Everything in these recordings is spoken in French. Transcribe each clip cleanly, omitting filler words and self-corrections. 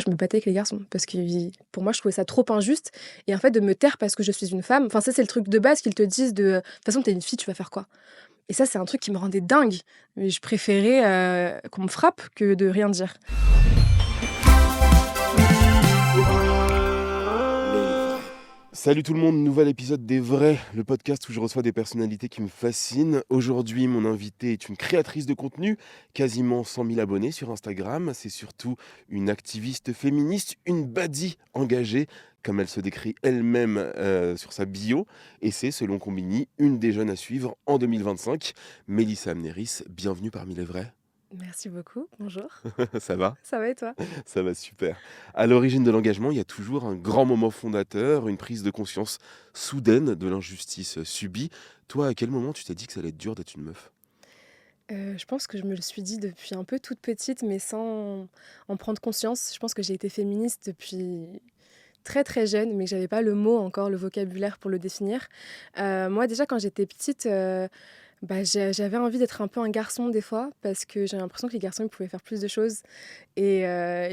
Je me battais avec les garçons parce que pour moi, je trouvais ça trop injuste et en fait, de me taire parce que je suis une femme, enfin ça, c'est le truc de base qu'ils te disent de: toute façon, tu es une fille, tu vas faire quoi?» Et ça, c'est un truc qui me rendait dingue. Mais je préférais, qu'on me frappe que de rien dire. Salut tout le monde, nouvel épisode des Vrais, le podcast où je reçois des personnalités qui me fascinent. Aujourd'hui, mon invitée est une créatrice de contenu, quasiment 100 000 abonnés sur Instagram. C'est surtout une activiste féministe, une baddie engagée, comme elle se décrit elle-même sur sa bio. Et c'est, selon Combini, une des jeunes à suivre en 2025. Mélissa Amneris, bienvenue parmi les Vrais. Merci beaucoup, bonjour. Ça va? Ça va et toi? Ça va super. À l'origine de l'engagement, il y a toujours un grand moment fondateur, une prise de conscience soudaine de l'injustice subie. Toi, à quel moment tu t'es dit que ça allait être dur d'être une meuf? Je pense que je me le suis dit depuis un peu toute petite, mais sans en prendre conscience. Je pense que j'ai été féministe depuis très, très jeune, mais que j'avais pas le mot encore, le vocabulaire pour le définir. Moi déjà quand j'étais petite, j'avais envie d'être un peu un garçon des fois, parce que j'ai l'impression que les garçons, ils pouvaient faire plus de choses. Et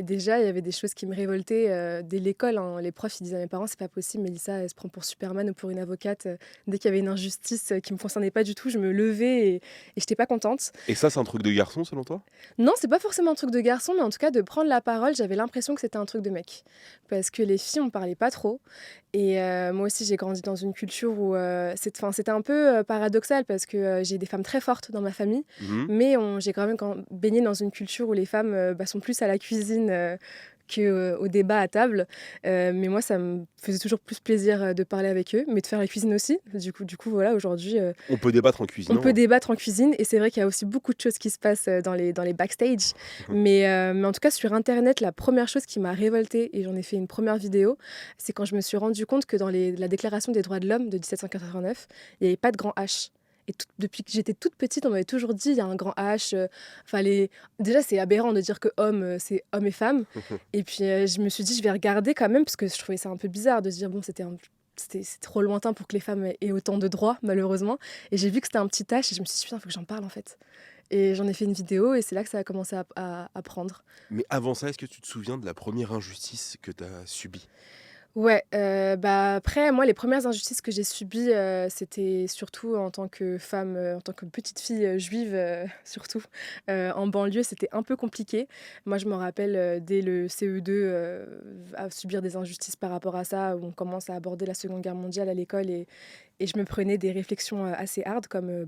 déjà, il y avait des choses qui me révoltaient, dès l'école, hein. Les profs, ils disaient à mes parents: «C'est pas possible, Mélissa, elle se prend pour Superman ou pour une avocate». Dès qu'il y avait une injustice, qui me concernait pas du tout, je me levais et j'étais pas contente. Et ça, c'est un truc de garçon selon toi? Non, c'est pas forcément un truc de garçon, mais en tout cas de prendre la parole, j'avais l'impression que c'était un truc de mec. Parce que les filles, on parlait pas trop. Et moi aussi, j'ai grandi dans une culture où, c'était un peu, paradoxal parce que, j'ai des femmes très fortes dans ma famille, Mhm. mais j'ai quand même baigné dans une culture où les femmes, sont plus à la cuisine, qu'au débat à table. Mais moi, ça me faisait toujours plus plaisir, de parler avec eux, mais de faire la cuisine aussi. Du coup, voilà, aujourd'hui, On peut débattre en on peut cuisinant, hein. débattre en cuisine et c'est vrai qu'il y a aussi beaucoup de choses qui se passent, dans les backstage. Mais en tout cas, sur internet, la première chose qui m'a révoltée et j'en ai fait une première vidéo, c'est quand je me suis rendu compte que dans la Déclaration des droits de l'homme de 1789, il n'y avait pas de grand H. Et depuis que j'étais toute petite, on m'avait toujours dit: «Il y a un grand H», enfin déjà, c'est aberrant de dire que homme, c'est homme et femme. Et puis, je me suis dit: «Je vais regarder quand même», parce que je trouvais ça un peu bizarre de se dire: «Bon, c'est trop lointain pour que les femmes aient autant de droits, malheureusement». Et j'ai vu que c'était un petit H et je me suis dit: «Putain, il faut que j'en parle, en fait». Et j'en ai fait une vidéo et c'est là que ça a commencé à prendre. Mais avant ça, est-ce que tu te souviens de la première injustice que tu as subie? Ouais, après, moi, les premières injustices que j'ai subies, c'était surtout en tant que femme, en tant que petite fille, juive, surtout, en banlieue, c'était un peu compliqué. Moi, je me rappelle, dès le CE2, à subir des injustices par rapport à ça, où on commence à aborder la Seconde Guerre mondiale à l'école et je me prenais des réflexions, assez hard comme,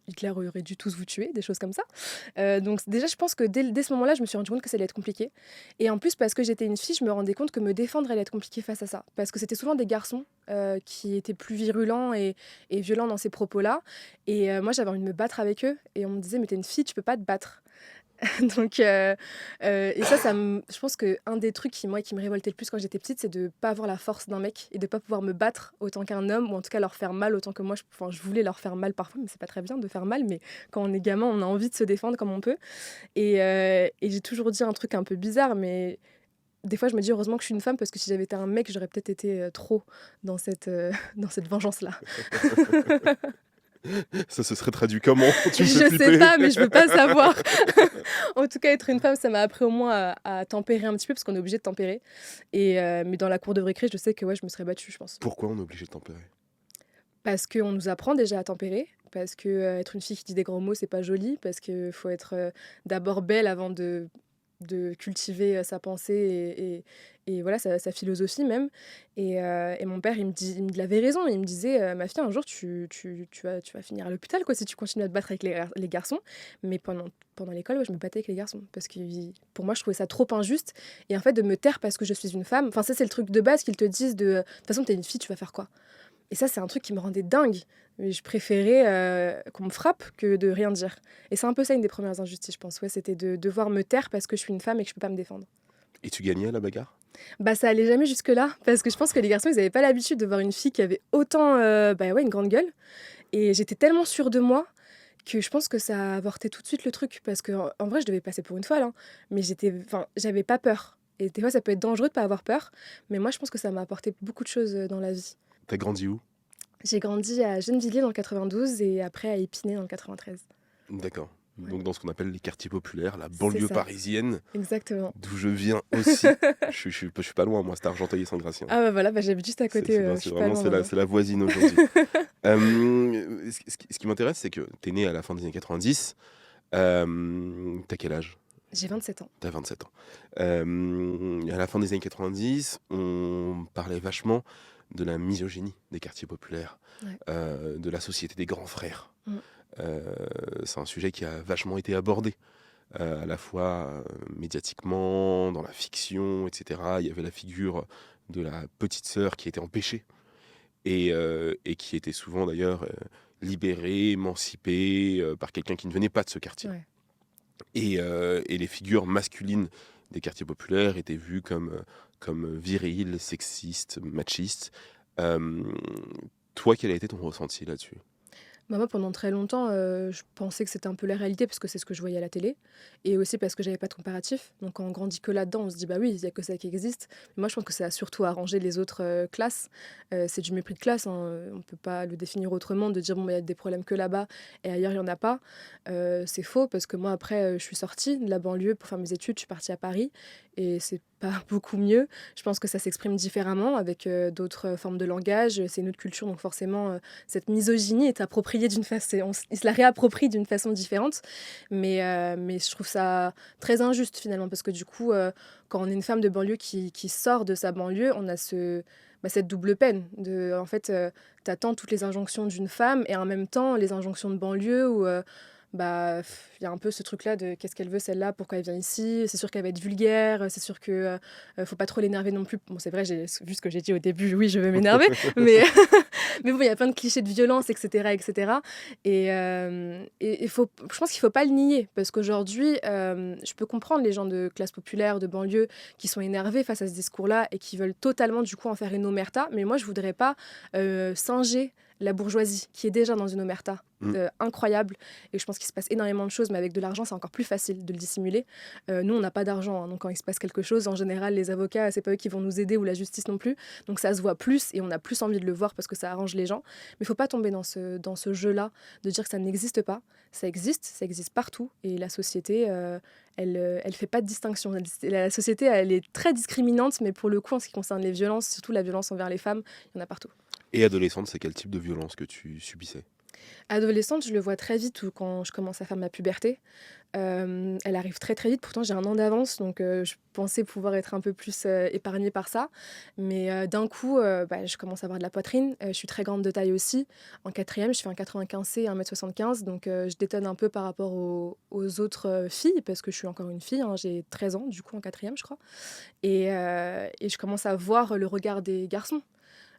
Hitler aurait dû tous vous tuer, des choses comme ça. Donc déjà, je pense que dès ce moment-là, je me suis rendu compte que ça allait être compliqué. Et en plus, parce que j'étais une fille, je me rendais compte que me défendre allait être compliqué face à ça. Parce que c'était souvent des garçons, qui étaient plus virulents et violents dans ces propos-là. Et moi, j'avais envie de me battre avec eux. Et on me disait: «Mais t'es une fille, tu peux pas te battre». Donc et je pense qu'un des trucs qui me révoltait le plus quand j'étais petite, c'est de pas avoir la force d'un mec et de pas pouvoir me battre autant qu'un homme, ou en tout cas leur faire mal autant que moi je voulais leur faire mal parfois, mais c'est pas très bien de faire mal, mais quand on est gamin, on a envie de se défendre comme on peut. Et j'ai toujours dit un truc un peu bizarre, mais des fois je me dis: «Heureusement que je suis une femme, parce que si j'avais été un mec, j'aurais peut-être été, trop dans cette, dans cette vengeance-là». Ça se serait traduit comment? Tu me fais Je sais flipper. pas, mais je veux pas savoir. En tout cas, être une femme, ça m'a appris au moins à tempérer un petit peu, parce qu'on est obligé de tempérer. Mais dans la cour de récré, je sais que ouais, je me serais battue, je pense. Pourquoi on est obligé de tempérer? Parce qu'on nous apprend déjà à tempérer, parce que, être une fille qui dit des gros mots, c'est pas joli, parce qu'il faut être, d'abord belle avant de cultiver, sa pensée et voilà, sa philosophie même. Et mon père, il avait raison. Il me disait: «Ma fille, un jour, tu vas finir à l'hôpital, quoi, si tu continues à te battre avec les garçons». Mais pendant l'école, ouais, je me battais avec les garçons parce que pour moi, je trouvais ça trop injuste. Et en fait, de me taire parce que je suis une femme, enfin, ça, c'est le truc de base qu'ils te disent de: toute façon, t'es une fille, tu vas faire quoi?» Et ça, c'est un truc qui me rendait dingue. Mais je préférais, qu'on me frappe que de rien dire. Et c'est un peu ça, une des premières injustices, je pense. Ouais, c'était de devoir me taire parce que je suis une femme et que je peux pas me défendre. Et tu gagnais à la bagarre? Bah, ça allait jamais jusque-là, parce que je pense que les garçons, ils avaient pas l'habitude de voir une fille qui avait autant, une grande gueule. Et j'étais tellement sûre de moi que je pense que ça a avorté tout de suite le truc. Parce qu'en vrai, je devais passer pour une folle, hein, mais j'avais pas peur. Et des fois, ça peut être dangereux de pas avoir peur, mais moi, je pense que ça m'a apporté beaucoup de choses, dans la vie. T'as grandi où? J'ai grandi à Gennevilliers dans le 92 et après à Épinay dans le 93. D'accord. Ouais. donc dans ce qu'on appelle les quartiers populaires, la C'est banlieue ça, parisienne, exactement. d'où je viens aussi. Je suis pas loin, moi, c'est Argenteuil et Saint-Gratien. Ah bah, voilà, bah, j'habite juste à côté, Non, je c'est suis pas vraiment loin maintenant. c'est la voisine aujourd'hui. Ce qui m'intéresse, c'est que tu es né à la fin des années 90. Tu quel âge? J'ai 27 ans. Tu 27 ans. À la fin des années 90, on parlait vachement de la misogynie des quartiers populaires, Ouais. de la société des grands frères. Mmh. Heu, c'est un sujet qui a vachement été abordé, à la fois, médiatiquement, dans la fiction, et cetera. Il y avait la figure de la petite sœur qui était empêchée et qui était souvent d'ailleurs, libérée, émancipée, par quelqu'un qui ne venait pas de ce quartier. Ouais. Et les figures masculines des quartiers populaires étaient vues comme viriles, sexistes, machistes. Hem, Toi, quel a été ton ressenti là-dessus? Bah, moi, pendant très longtemps, je pensais que c'était un peu la réalité parce que c'est ce que je voyais à la télé et aussi parce que j'avais pas de comparatif. Donc quand on grandit que là-dedans, on se dit: «Bah, oui, il y a que ça qui existe». Mais moi, je pense que ça a surtout arrangé les autres, classes. C'est du mépris de classe, hein, on peut pas le définir autrement, de dire: «Bon, bah, il y a des problèmes que là-bas et ailleurs, il y en a pas». C'est faux parce que moi, après, je suis sortie de la banlieue pour faire mes études, je suis partie à Paris et c'est pas beaucoup mieux. Je pense que ça s'exprime différemment avec, d'autres formes de langage, c'est une autre culture donc forcément, cette misogynie est appropriée d'une façon, ils se la réapproprient d'une façon différente. Mais je trouve ça très injuste finalement parce que du coup, quand on est une femme de banlieue qui sort de sa banlieue, on a cette double peine de en fait, tu toutes les injonctions d'une femme et en même temps les injonctions de banlieue où, il y a un peu ce truc-là de qu'est-ce qu'elle veut celle-là? Pourquoi elle vient ici? C'est sûr qu'elle va être vulgaire, c'est sûr que, faut pas trop l'énerver non plus. Bon, c'est vrai, j'ai vu ce que j'ai dit au début, oui, je veux m'énerver, mais mais bon, il y a plein de clichés de violence et cetera et cetera et faut je pense qu'il faut pas le nier parce qu'aujourd'hui, je peux comprendre les gens de classe populaire, de banlieue qui sont énervés face à ce discours-là et qui veulent totalement, du coup, en faire une omerta, mais moi, je voudrais pas, singer la bourgeoisie qui est déjà dans une omerta, Mmh. incroyable et je pense qu'il se passe énormément de choses, mais avec de l'argent, c'est encore plus facile de le dissimuler. Nous, on n'a pas d'argent, hein, donc quand il se passe quelque chose, en général, les avocats, c'est pas eux qui vont nous aider ou la justice non plus, donc ça se voit plus et on a plus envie de le voir parce que ça arrange les gens. Mais il faut pas tomber dans ce jeu-là de dire que ça n'existe pas. Ça existe partout et la société, elle fait pas de distinction. La société, elle est très discriminante, mais pour le coup, en ce qui concerne les violences, surtout la violence envers les femmes, il y en a partout. Et adolescente, c'est quel type de violence que tu subissais? Adolescente, je le vois très vite ou quand je commence à faire ma puberté. Elle arrive très, très vite. Pourtant, j'ai un an d'avance, donc je pensais pouvoir être un peu plus, épargnée par ça. Mais d'un coup, je commence à avoir de la poitrine. Je suis très grande de taille aussi. En quatrième, je fais un 95 c et 1,75 m, donc je détonne un peu par rapport aux autres, filles parce que je suis encore une fille, hein. J'ai 13 ans, du coup, en quatrième, je crois et je commence à voir le regard des garçons.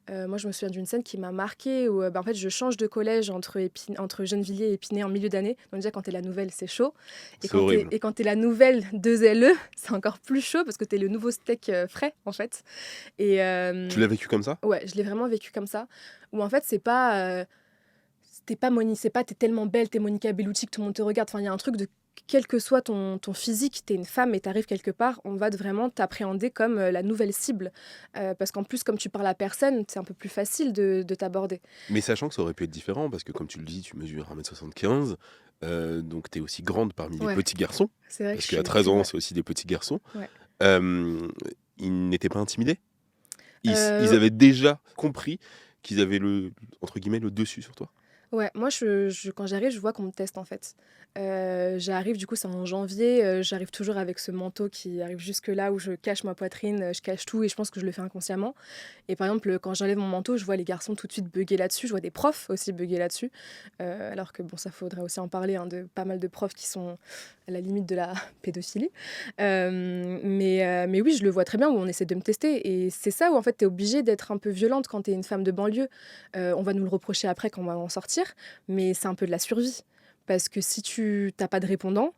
Moi, je me souviens d'une scène qui m'a marquée où, en fait, je change de collège entre Gennevilliers et Épinay en milieu d'année. Donc déjà, quand tu es la nouvelle, c'est chaud C'est horrible. et quand tu es la nouvelle 2 LE, c'est encore plus chaud parce que tu es le nouveau steak, frais, en fait et Tu l'as vécu comme ça? ouais, je l'ai vraiment vécu comme ça, où en fait, c'est pas: «Tu tellement belle, t'es Monica Bellucci que tout le monde te regarde». Enfin, il y a un truc de quel que soit ton physique, t'es une femme et t'arrives quelque part, on va vraiment t'appréhender comme, la nouvelle cible. Parce qu'en plus, comme tu parles à personne, c'est un peu plus facile de t'aborder. Mais sachant que ça aurait pu être différent parce que comme tu le dis, tu mesures 1,75 m, donc tu es aussi grande parmi les Ouais, petits garçons, c'est vrai que parce je qu'à suis 13 ans, ouais, c'est aussi des petits garçons. ouais. Hem, Ils n'étaient pas intimidés? Ils Heu avaient déjà compris qu'ils avaient le entre guillemets «le dessus» sur toi? Ouais, moi quand j'arrive, je vois qu'on me teste en fait. J'arrive du coup, c'est en janvier, j'arrive toujours avec ce manteau qui arrive jusque là où je cache ma poitrine, je cache tout et je pense que je le fais inconsciemment et par exemple, quand j'enlève mon manteau, je vois les garçons tout de suite bugger là-dessus, je vois des profs aussi bugger là-dessus. Alors que bon, ça faudrait aussi en parler, hein, de pas mal de profs qui sont à la limite de la pédophilie. Mais oui, je le vois très bien où on essaie de me tester et c'est ça où en fait, tu es obligée d'être un peu violente quand tu es une femme de banlieue. On va nous le reprocher après quand on va en sortir, mais c'est un peu de la survie. Parce que si tu t'as pas de répondant,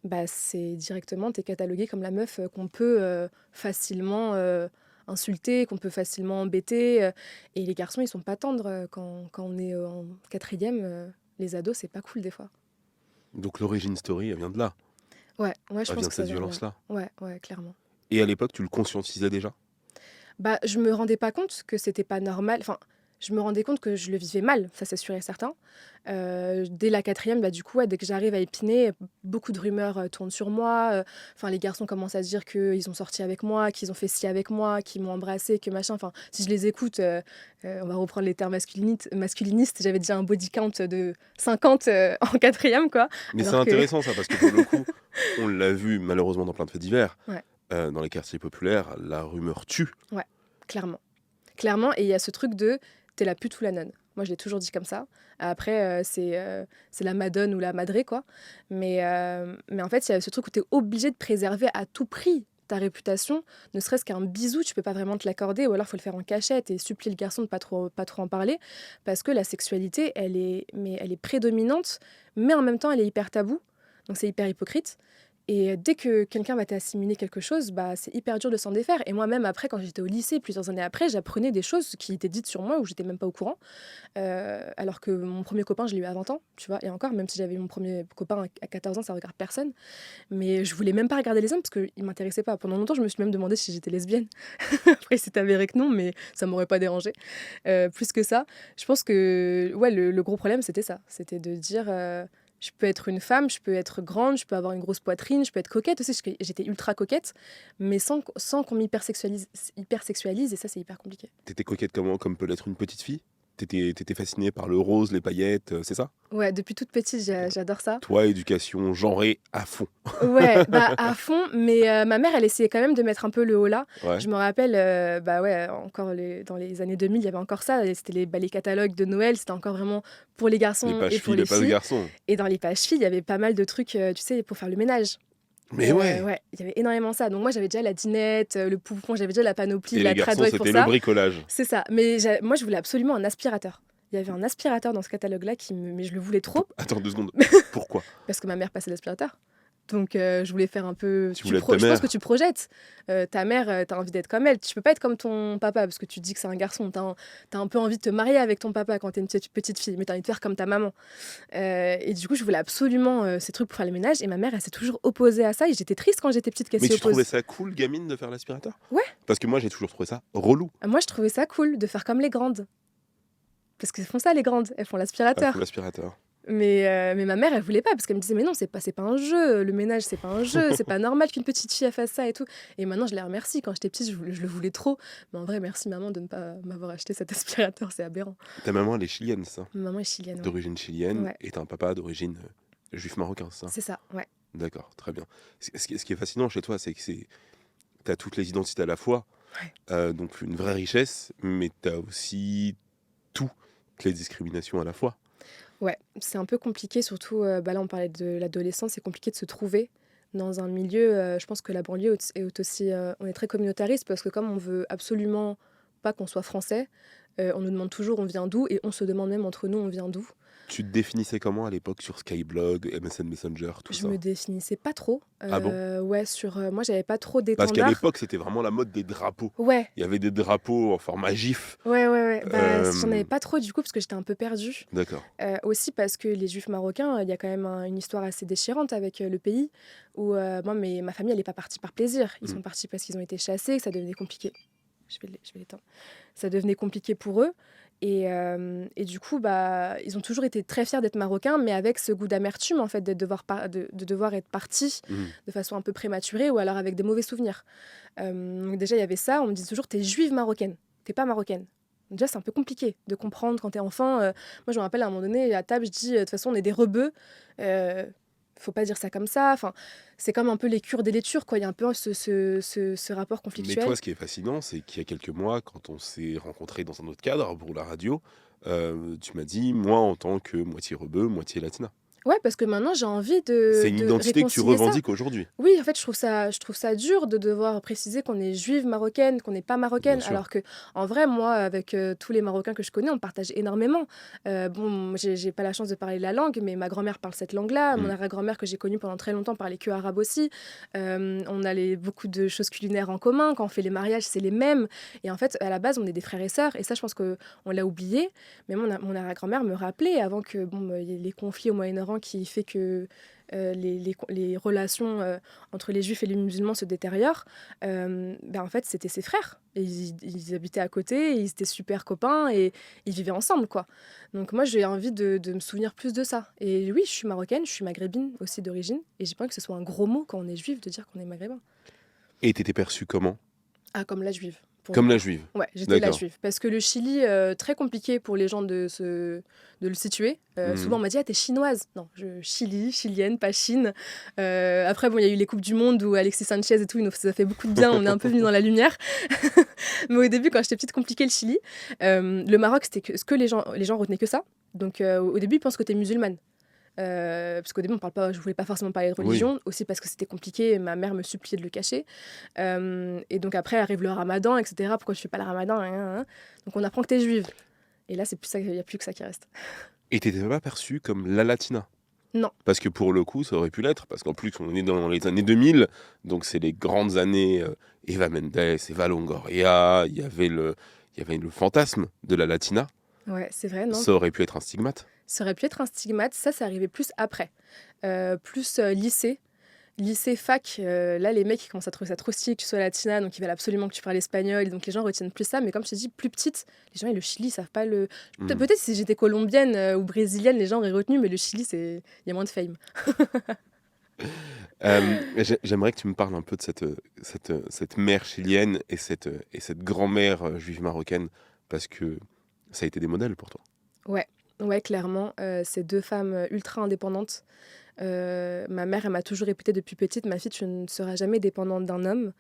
bah, c'est directement, tu es cataloguée comme la meuf, qu'on peut, facilement, insulter, qu'on peut facilement embêter, et les garçons, ils sont pas tendres, quand on est, en quatrième. Les ados, c'est pas cool des fois. Donc l'origin story, elle vient de là, Ouais, ouais, je elle pense vient que de ça cette vient de là. violence-là. Ouais, ouais, clairement. Et à l'époque, tu le conscientisais déjà? Bah, je me rendais pas compte que c'était pas normal. Enfin, je me rendais compte que je le vivais mal, ça c'est sûr et certain. Dès la quatrième, bah, du coup, ouais, dès que j'arrive à Épinay, beaucoup de rumeurs tournent sur moi. Enfin, les garçons commencent à se dire qu'ils ont sorti avec moi, qu'ils ont fait ci avec moi, qu'ils m'ont embrassé, que machin. Enfin, si je les écoute, on va reprendre les termes masculinistes. J'avais déjà un body count de 50 en quatrième, quoi. Mais c'est Alors que, intéressant ça, parce que pour le coup, on l'a vu malheureusement dans plein de faits divers, ouais, dans les quartiers populaires, la rumeur tue. ouais, clairement. Clairement, et il y a ce truc de t'es la pute ou la nonne. Moi, je l'ai toujours dit comme ça. Après, c'est la madone ou la madré, quoi. Mais en fait, il y a ce truc où t'es obligé de préserver à tout prix ta réputation. Ne serait-ce qu'un bisou, tu peux pas vraiment te l'accorder, ou alors faut le faire en cachette et supplier le garçon de pas trop en parler, parce que la sexualité, elle est prédominante, mais en même temps, elle est hyper taboue. Donc c'est hyper hypocrite. Et dès que quelqu'un va t'assimiler quelque chose, bah, c'est hyper dur de s'en défaire. Et moi-même, après, quand j'étais au lycée, plusieurs années après, j'apprenais des choses qui étaient dites sur moi où j'étais même pas au courant. Alors que mon premier copain, je l'ai eu à 20 ans, tu vois. Et encore, même si j'avais eu mon premier copain à 14 ans, ça regarde personne. Mais je voulais même pas regarder les hommes parce qu'ils m'intéressaient pas. Pendant longtemps, je me suis même demandé si j'étais lesbienne. Après, c'est avéré que non, mais ça m'aurait pas dérangé. Plus que ça, je pense que ouais, le gros problème, c'était ça. C'était de dire je peux être une femme, je peux être grande, je peux avoir une grosse poitrine, je peux être coquette aussi. J'étais ultra coquette, mais sans qu'on m'hypersexualise, et ça, c'est hyper compliqué. T'étais coquette comment, comme peut l'être une petite fille? T'étais fascinée par le rose, les paillettes, c'est ça? Ouais, depuis toute petite, j'adore ça. Toi, éducation genrée à fond. Ouais, bah à fond, mais ma mère, elle essayait quand même de mettre un peu le haut là. Ouais. Je me rappelle, bah ouais, encore dans les années 2000, il y avait encore ça. Et c'était les catalogues de Noël, c'était encore vraiment pour les Les garçons et pages pour filles, les les pages filles. garçons. Et dans les pages filles, il y avait pas mal de trucs, tu sais, pour faire le ménage. Mais ouais! Ouais, il y avait énormément ça. Donc moi, j'avais déjà la dinette, le poupon, j'avais déjà la panoplie, Et la les garçons, tradoie pour c'était le ça. bricolage. C'est ça. Mais moi, je voulais absolument un aspirateur. Il y avait un aspirateur dans ce catalogue-là mais je le voulais trop Attends 2 secondes. Pourquoi? parce que ma mère passait l'aspirateur. Donc je voulais faire un peu. Tu voulais être ta Je pense que mère? tu projettes. Ta mère, t'as envie d'être comme elle. Tu peux pas être comme ton papa parce que tu dis que c'est un garçon. T'as un peu envie de te marier avec ton papa quand t'es une petite fille, mais t'as envie de faire comme ta maman. Et du coup, je voulais absolument ces trucs pour faire le ménage. Et ma mère, elle s'est toujours opposée à ça. Et j'étais triste quand j'étais petite qu'elle Mais s'y tu trouvais oppose. ça cool, gamine, de faire l'aspirateur? Ouais. Parce que moi, j'ai toujours trouvé ça relou. Moi, je trouvais ça cool de faire comme les grandes. Parce qu'elles font ça, les grandes. Elles font Ah, l'aspirateur. faut l'aspirateur. Mais ma mère, elle voulait pas, parce qu'elle me disait, mais non, c'est pas un jeu, le ménage, c'est pas un jeu, c'est pas normal qu'une petite fille elle fasse ça et tout. Et maintenant, je les remercie. Quand j'étais petite, je le voulais trop. Mais en vrai, merci maman de ne pas m'avoir acheté cet aspirateur, c'est aberrant. Ta maman, elle est chilienne, ça? Ma maman est chilienne, ouais. D'origine chilienne, Ouais, et t'as un papa d'origine juif marocain, c'est ça? c'est ça, ouais. D'accord, très bien. Ce qui est fascinant chez toi, c'est que t'as toutes les identités à la fois, Ouais. donc une vraie richesse, mais t'as aussi toutes les discriminations à la fois. Ouais, c'est un peu compliqué, surtout, bah là, on parlait de l'adolescence, c'est compliqué de se trouver dans un milieu. Je pense que la banlieue est aussi. On est très communautariste parce que, comme on veut absolument pas qu'on soit français, on nous demande toujours on vient d'où et on se demande même entre nous on vient d'où. Tu te définissais comment à l'époque sur Skyblog, MSN Messenger, tout Je ça? me définissais pas trop. Ah bon? Ouais, moi, j'avais pas trop Parce qu'à d'étendard. l'époque, c'était vraiment la mode des drapeaux. Ouais, Il y avait des drapeaux en format GIF. ouais. Bah, j'en avais Euh, pas trop du coup parce que j'étais un peu perdue. D'accord. Aussi parce que les Juifs marocains, il y a quand même une histoire assez déchirante avec le pays où moi, ma famille, elle est pas partie par plaisir. Ils Mm. sont partis parce qu'ils ont été chassés, que ça devenait compliqué. Je vais l'éteindre. Ça devenait compliqué pour eux. Et du coup, bah, ils ont toujours été très fiers d'être marocains, mais avec ce goût d'amertume, en fait, de devoir être partis Mm. de façon un peu prématurée ou alors avec des mauvais souvenirs. Donc déjà, il y avait ça. On me disait toujours, t'es juive marocaine, t'es pas marocaine. Déjà, c'est un peu compliqué de comprendre quand t'es enfant. Moi, je me rappelle à un moment donné, à table, je dis, de toute façon, on est des rebeux. Faut pas dire ça comme ça. Enfin, c'est comme un peu les cures des laitures, quoi. Il y a un peu ce rapport Mais conflictuel. toi, ce qui est fascinant, c'est qu'il y a quelques mois, quand on s'est rencontrés dans un autre cadre pour la radio, tu m'as dit, moi, en tant que moitié rebeu, moitié latina. Ouais, parce que maintenant, j'ai envie C'est une de identité que tu réconcilier ça. revendiques aujourd'hui. Oui, en fait, je trouve ça dur de devoir préciser qu'on est juive marocaine, qu'on n'est pas Bien marocaine, sûr. alors que, en vrai, moi, avec tous les Marocains que je connais, on partage énormément. Bon, moi, j'ai pas la chance de parler la langue, mais ma grand-mère parle cette langue-là. Mon Mm. arrière-grand-mère que j'ai connue pendant très longtemps parlait que arabe aussi. On a beaucoup de choses culinaires en commun. Quand on fait les mariages, c'est les mêmes. Et en fait, à la base, on est des frères et sœurs. Et ça, je pense qu'on l'a oublié. Mais mon arrière-grand-mère me rappelait, avant que il y ait les conflits au Moyen-Orient qui fait que les relations entre les juifs et les musulmans se détériorent, en fait, c'était ses frères. Et ils habitaient à côté, et ils étaient super copains et ils vivaient ensemble, quoi. Donc moi, j'ai envie de me souvenir plus de ça. Et oui, je suis marocaine, je suis maghrébine aussi d'origine, et j'ai pas envie que ce soit un gros mot quand on est juif de dire qu'on est maghrébin. Et t'étais perçue comment? Ah, comme la juive, pour le Comme la coup. juive. Ouais, j'étais la D'accord. juive. Parce que le Chili, très compliqué pour les gens de le situer. Souvent, on Mhm. m'a dit: «Ah, t'es chinoise». Non, Chili, chilienne, pas Chine. Après, bon, il y a eu les Coupes du Monde où Alexis Sanchez et tout, ça a fait beaucoup de bien. On est un peu venu dans la lumière. Mais au début, quand j'étais petite, compliqué le Chili. Le Maroc, c'était ce que les gens retenaient que ça. Donc, au début, ils pensent que t'es musulmane. Parce qu'au début, je voulais pas forcément parler de Oui. religion, aussi parce que c'était compliqué, et ma mère me suppliait de le cacher. Et donc après arrive le ramadan, etc. Pourquoi je fais pas le ramadan, hein, hein, hein. Donc on apprend que t'es juive. Et là, c'est plus ça, il y a plus que ça qui reste. Et t'étais pas perçue comme la latina? Non, Parce que pour le coup, ça aurait pu l'être, parce qu'en plus, on est dans les années 2000, donc c'est les grandes années Eva Mendes, Eva Longoria, il y avait le fantasme de la latina. ouais, c'est vrai, non. Ça aurait pu être un stigmate. Ça aurait pu être un stigmate, ça arrivait plus après. Plus lycée. Lycée, fac, là, les mecs, ils commencent à trouver ça trop stylé que tu sois latina, donc ils veulent absolument que tu parles espagnol, et donc les gens retiennent plus ça. Mais comme je t'ai dit, plus petite, les gens, et le Chili, ils savent pas le. Hmm. Peut-être si j'étais colombienne ou brésilienne, les gens auraient retenu, mais le Chili, il y a moins de fame. J'aimerais que tu me parles un peu de cette mère chilienne et cette grand-mère juive marocaine, parce que ça a été des modèles pour toi. Ouais, ouais, clairement, c'est deux femmes ultra indépendantes. Ma mère, elle m'a toujours répété depuis petite: ma fille, tu ne seras jamais dépendante d'un homme.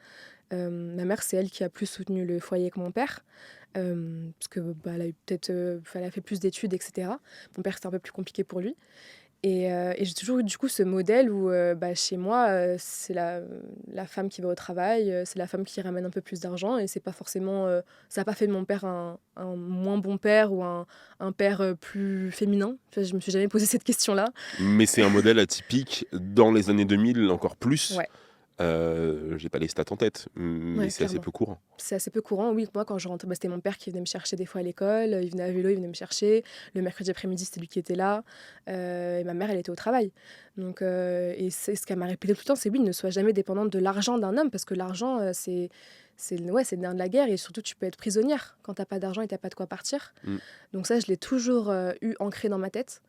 Ma mère, c'est elle qui a plus soutenu le foyer que mon père, parce que elle a eu peut-être, elle a fait plus d'études, etc. Mon père, c'était un peu plus compliqué pour lui. Et j'ai toujours eu du coup ce modèle où chez moi, c'est la femme qui va au travail, c'est la femme qui ramène un peu plus d'argent, et c'est pas forcément, ça n'a pas fait de mon père un moins bon père ou un père plus féminin. Enfin, je me suis jamais posé cette question-là. Mais c'est un modèle atypique dans les années 2000, encore plus. Ouais, J'ai pas les stats en tête, mais ouais, c'est assez clairement. peu courant. C'est assez peu courant, oui. Moi, quand je rentrais, c'était mon père qui venait me chercher des fois à l'école. Il venait à vélo, il venait me chercher. Le mercredi après-midi, c'était lui qui était là. Et ma mère, elle était au travail. Donc, et c'est ce qu'elle m'a répété tout le temps, c'est oui, ne sois jamais dépendante de l'argent d'un homme, parce que l'argent, c'est le nerf de la guerre, et surtout, tu peux être prisonnière quand t'as pas d'argent et t'as pas de quoi partir. Mm. Donc ça, je l'ai toujours eu ancré dans ma tête.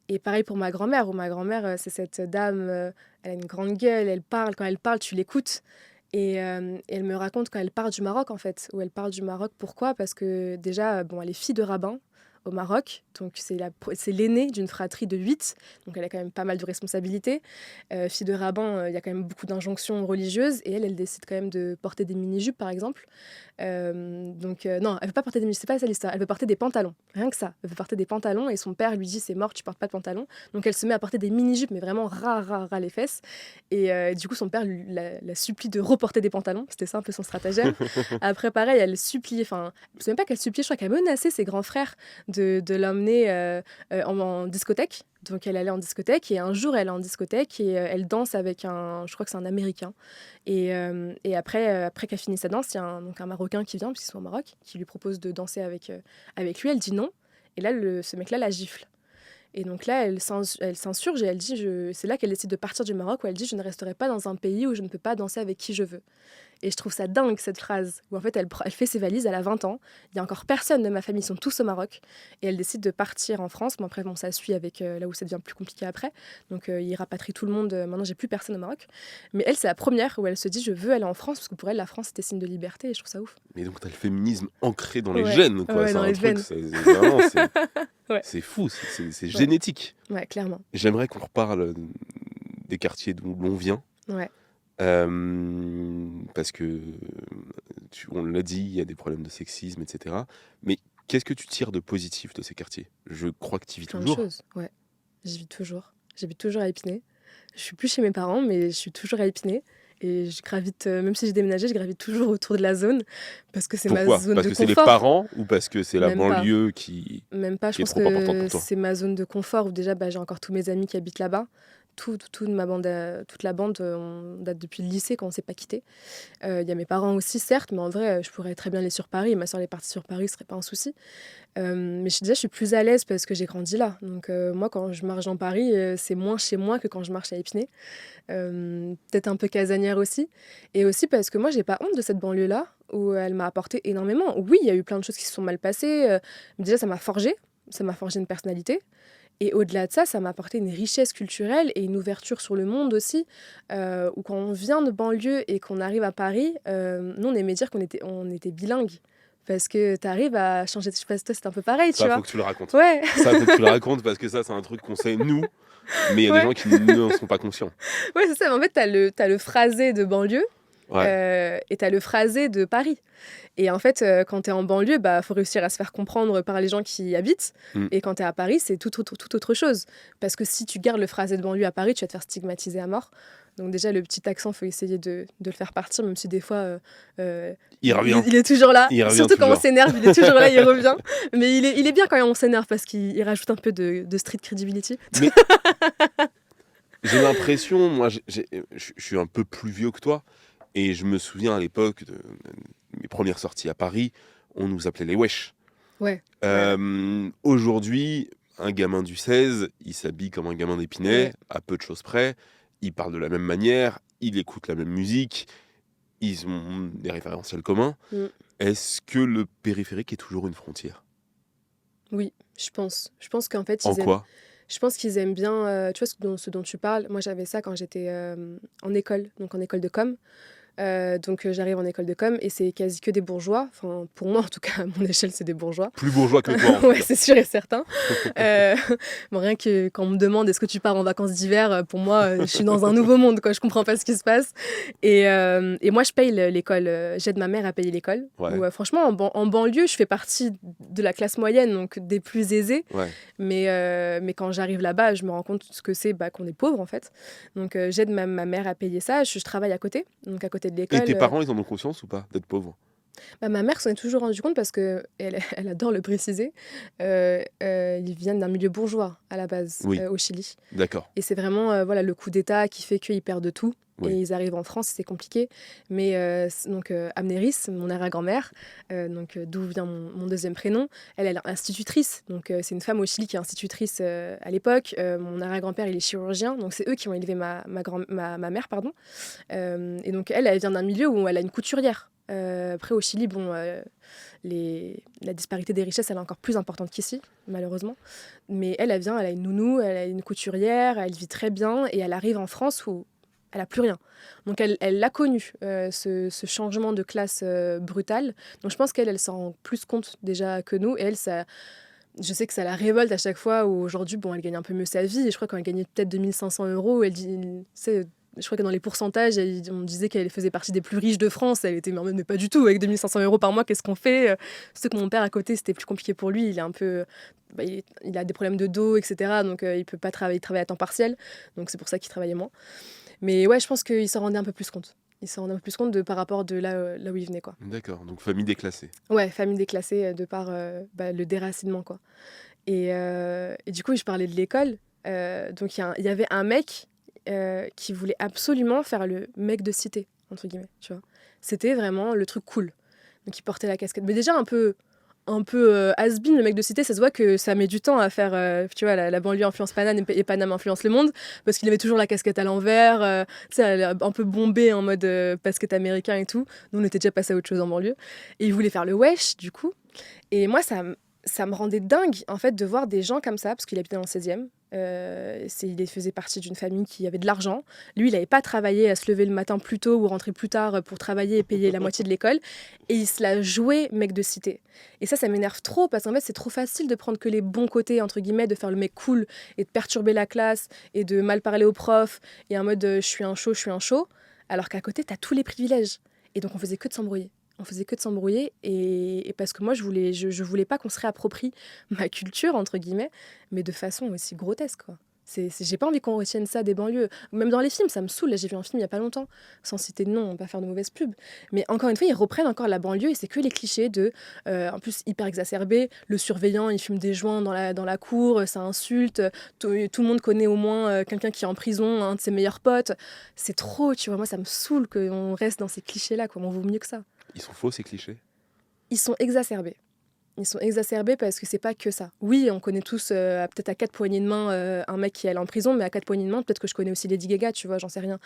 Et pareil pour ma grand-mère, où ma grand-mère, c'est cette dame, elle a une grande gueule, elle parle, quand elle parle, tu l'écoutes. Et elle me raconte quand elle part du Maroc, en fait, où elle part du Maroc. Pourquoi? Parce que déjà, bon, elle est fille de rabbin au Maroc, donc c'est l'aînée d'une fratrie de 8, donc elle a quand même pas mal de responsabilités. Fille de rabbin, il y a quand même beaucoup d'injonctions religieuses, et elle décide quand même de porter des mini-jupes, par exemple. Non, elle veut pas porter des mini-jupes, c'est pas ça l'histoire, elle veut porter des pantalons, rien que ça. Elle veut porter des pantalons, et son père lui dit: c'est mort, tu portes pas de pantalons. Donc elle se met à porter des mini-jupes, mais vraiment ras les fesses. Et du coup, son père la supplie de reporter des pantalons. C'était ça un peu son stratagème. Après, pareil, elle suppliait, enfin, c'est même pas qu'elle suppliait, je crois qu'elle menaçait ses grands frères de l'emmener en discothèque. Donc elle allait en discothèque, et un jour elle est en discothèque, et elle danse avec je crois que c'est un Américain. Et après qu'elle finit sa danse, il y a donc un Marocain qui vient, puisqu'ils sont au Maroc, qui lui propose de danser avec lui. Elle dit non. Et là, ce mec-là la gifle. Et donc là, elle s'insurge, et elle dit, c'est là qu'elle décide de partir du Maroc, où elle dit: je ne resterai pas dans un pays où je ne peux pas danser avec qui je veux. Et je trouve ça dingue, cette phrase, où en fait elle fait ses valises, elle a 20 ans, il n'y a encore personne de ma famille, ils sont tous au Maroc, et elle décide de partir en France. Bon, après, bon, ça suit avec là où ça devient plus compliqué après, donc il rapatrie tout le monde, maintenant j'ai plus personne au Maroc. Mais elle, c'est la première où elle se dit: je veux aller en France, parce que pour elle, la France, c'était signe de liberté, et je trouve ça ouf. Mais donc, t'as le féminisme ancré dans les Ouais, gènes, quoi. ouais, C'est dans un les truc, veines. vraiment, Ouais, c'est fou, c'est ouais, génétique. ouais, clairement. J'aimerais qu'on reparle des quartiers d'où l'on vient. Ouais, Parce que, on l'a dit, il y a des problèmes de sexisme, etc. Mais qu'est-ce que tu tires de positif de ces quartiers? Je crois que tu y vis plein de toujours. choses, ouais. J'y vis toujours. J'habite toujours à Épinay. Je suis plus chez mes parents, mais je suis toujours à Épinay. Et je gravite, même si j'ai déménagé, je gravite toujours autour de la zone, parce que c'est ma Pourquoi? zone Parce de que c'est les confort. parents ou parce que c'est la Même pas. banlieue qui, Même pas. Je qui est pense trop importante que pour toi? c'est ma zone de confort, où déjà, j'ai encore tous mes amis qui habitent là-bas. toute ma bande, toute la bande, on date depuis le lycée quand on s'est pas quitté. Il y a mes parents aussi, certes, mais en vrai, je pourrais très bien aller sur Paris. Ma soeur est partie sur Paris, ce serait pas un souci. Mais je suis plus à l'aise parce que j'ai grandi là. Donc, moi, quand je marche dans Paris, c'est moins chez moi que quand je marche à Épinay. Peut-être un peu casanière aussi. Et aussi parce que moi, j'ai pas honte de cette banlieue-là, où elle m'a apporté énormément. Oui, il y a eu plein de choses qui se sont mal passées. Mais déjà, ça m'a forgé une personnalité. Et au-delà de ça, ça m'a apporté une richesse culturelle et une ouverture sur le monde aussi. Où quand on vient de banlieue et qu'on arrive à Paris, nous, on aimait dire on était bilingue. Parce que tu arrives à changer. Je sais pas si toi, c'est un peu pareil, tu Ça, faut vois. que tu le racontes. Ouais, Ça, faut que tu le racontes parce que ça, c'est un truc qu'on sait nous, mais il y a des ouais, gens qui ne sont pas conscients. ouais, c'est ça. Mais en fait, t'as le phrasé de banlieue Ouais. et t'as le phrasé de Paris. Et en fait, quand t'es en banlieue, bah, faut réussir à se faire comprendre par les gens qui y habitent. Mm. Et quand t'es à Paris, c'est tout autre chose. Parce que si tu gardes le phrasé de banlieue à Paris, tu vas te faire stigmatiser à mort. Donc déjà, le petit accent, faut essayer de le faire partir, même si des fois, Il revient. il est toujours là. Il revient Surtout quand on toujours. s'énerve, il est toujours là, il revient. Mais il est bien quand on s'énerve parce qu'il rajoute un peu de street credibility. Mais j'ai l'impression, moi, je suis un peu plus vieux que toi, et je me souviens à l'époque de mes premières sorties à Paris, on nous appelait les wesh. Ouais, ouais, Aujourd'hui, un gamin du 16, il s'habille comme un gamin d'Épinay, ouais. à peu de choses près, il parle de la même manière, il écoute la même musique, ils ont des référentiels communs. Mm. Est-ce que le périphérique est toujours une frontière? Oui, je pense. Je pense qu'en fait, En quoi? je pense qu'ils aiment bien, tu vois, ce dont tu parles. Moi, j'avais ça quand j'étais en école, donc en école de com. Donc, j'arrive en école de com et c'est quasi que des bourgeois. Enfin, pour moi, en tout cas, à mon échelle, c'est des bourgeois. Plus bourgeois que toi, en tout Ouais, cas. c'est sûr et certain. Euh, bon, rien que quand on me demande est-ce que tu pars en vacances d'hiver, pour moi, je suis dans un nouveau monde, quoi. Je comprends pas ce qui se passe. Et moi, je paye l'école. J'aide ma mère à payer l'école. Ouais, Où, franchement, en banlieue, je fais partie de la classe moyenne, donc des plus aisés. ouais. Mais quand j'arrive là-bas, je me rends compte ce que c'est qu'on est pauvre, en fait. Donc, j'aide ma mère à payer ça. Je travaille à côté, donc à côté de Et l'école. tes parents, ils en ont conscience ou pas, d'être pauvres? Bah, ma mère s'en est toujours rendu compte parce que elle adore le préciser. Ils viennent d'un milieu bourgeois à la base, Oui, au Chili. d'accord. Et c'est vraiment voilà, le coup d'État qui fait qu'ils perdent tout. Et Oui, ils arrivent en France, c'est compliqué. Mais donc Amnéris, mon arrière-grand-mère, d'où vient mon deuxième prénom, elle est institutrice. Donc c'est une femme au Chili qui est institutrice à l'époque. Mon arrière-grand-père, il est chirurgien. Donc c'est eux qui ont élevé ma mère, pardon. Et donc elle vient d'un milieu où elle a une couturière. Après, au Chili, bon, la disparité des richesses, elle est encore plus importante qu'ici, malheureusement. Mais elle a une nounou, elle a une couturière, elle vit très bien et elle arrive en France où elle n'a plus rien. Donc elle l'a connu, ce changement de classe brutal. Donc je pense elle s'en rend plus compte déjà que nous. Et elle, ça, je sais que ça la révolte à chaque fois où aujourd'hui, bon, elle gagne un peu mieux sa vie. Et je crois qu'elle gagnait peut-être 2 500 €, elle dit, je crois que dans les pourcentages, on disait qu'elle faisait partie des plus riches de France. Elle était mais pas du tout. Avec 2 500 € par mois, qu'est-ce qu'on fait? C'est que mon père à côté, c'était plus compliqué pour lui. Il est un peu, il a des problèmes de dos, etc. Donc il peut pas travailler, il travaille à temps partiel. Donc c'est pour ça qu'il travaillait moins. Mais ouais, je pense qu'il s'en rendait un peu plus compte. Il s'en rendait un peu plus compte par rapport de là où il venait, quoi. d'accord. Donc famille déclassée. Ouais, famille déclassée de par le déracinement, quoi. Et du coup, je parlais de l'école. Donc il y avait un mec qui voulait absolument faire le mec de cité, entre guillemets, tu vois. C'était vraiment le truc cool. Donc il portait la casquette. Mais déjà un peu has-been, le mec de cité, ça se voit que ça met du temps à faire, tu vois, la banlieue influence Paname et Paname influence le monde, parce qu'il avait toujours la casquette à l'envers, tu sais, un peu bombé en mode basket américain et tout. Nous, on était déjà passé à autre chose en banlieue. Et il voulait faire le wesh, du coup. Et moi, ça me rendait dingue, en fait, de voir des gens comme ça, parce qu'il habitait dans le 16e. Il faisait partie d'une famille qui avait de l'argent. Lui, il n'avait pas travaillé à se lever le matin plus tôt ou rentrer plus tard pour travailler et payer la moitié de l'école. Et il se la jouait mec de cité. Et ça m'énerve trop parce qu'en fait, c'est trop facile de prendre que les bons côtés, entre guillemets, de faire le mec cool et de perturber la classe et de mal parler aux profs et en mode je suis un show, je suis un show. Alors qu'à côté, t'as tous les privilèges. Et donc, on faisait que de s'embrouiller. On faisait que de s'embrouiller et parce que moi, je voulais pas qu'on se réapproprie ma culture, entre guillemets, mais de façon aussi grotesque, quoi. J'ai pas envie qu'on retienne ça des banlieues. Même dans les films, ça me saoule. Là, j'ai vu un film il y a pas longtemps, sans citer de nom, on va pas faire de mauvaise pub. Mais encore une fois, ils reprennent encore la banlieue et c'est que les clichés de, en plus hyper exacerbés, le surveillant, il fume des joints dans la cour, ça insulte, tout le monde connaît au moins quelqu'un qui est en prison, un de ses meilleurs potes. C'est trop, tu vois. Moi, ça me saoule qu'on reste dans ces clichés-là, quoi. On vaut mieux que ça. Ils sont faux, ces clichés? Ils sont exacerbés. Ils sont exacerbés parce que c'est pas que ça. Oui, on connaît tous, peut-être à 4 poignées de main, un mec qui est allé en prison, mais à 4 poignées de main, peut-être que je connais aussi Lady Gaga, tu vois? J'en sais rien.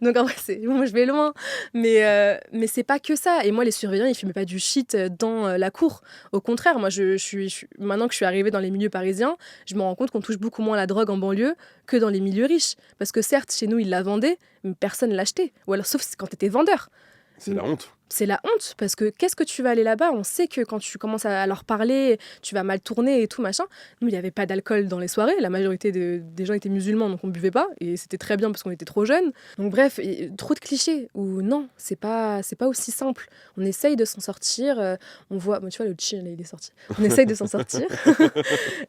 Donc en vrai, moi, je vais loin, mais c'est pas que ça et moi, les surveillants, ils fumaient pas du shit, dans, la cour. Au contraire, moi, je suis maintenant que je suis arrivée dans les milieux parisiens, je me rends compte qu'on touche beaucoup moins la drogue en banlieue que dans les milieux riches. Parce que certes, chez nous, ils la vendaient, mais personne l'achetait ou alors sauf quand tu étais vendeur. C'est la honte. C'est la honte, parce que qu'est-ce que tu vas aller là-bas? On sait que quand tu commences à leur parler, tu vas mal tourner et tout, machin. Nous, il n'y avait pas d'alcool dans les soirées. La majorité des gens étaient musulmans, donc on ne buvait pas. Et c'était très bien parce qu'on était trop jeunes. Donc bref, trop de clichés. Ou non, c'est pas aussi simple. On essaye de s'en sortir. On voit, bon, tu vois, le chill, il est sorti. On essaye de s'en sortir.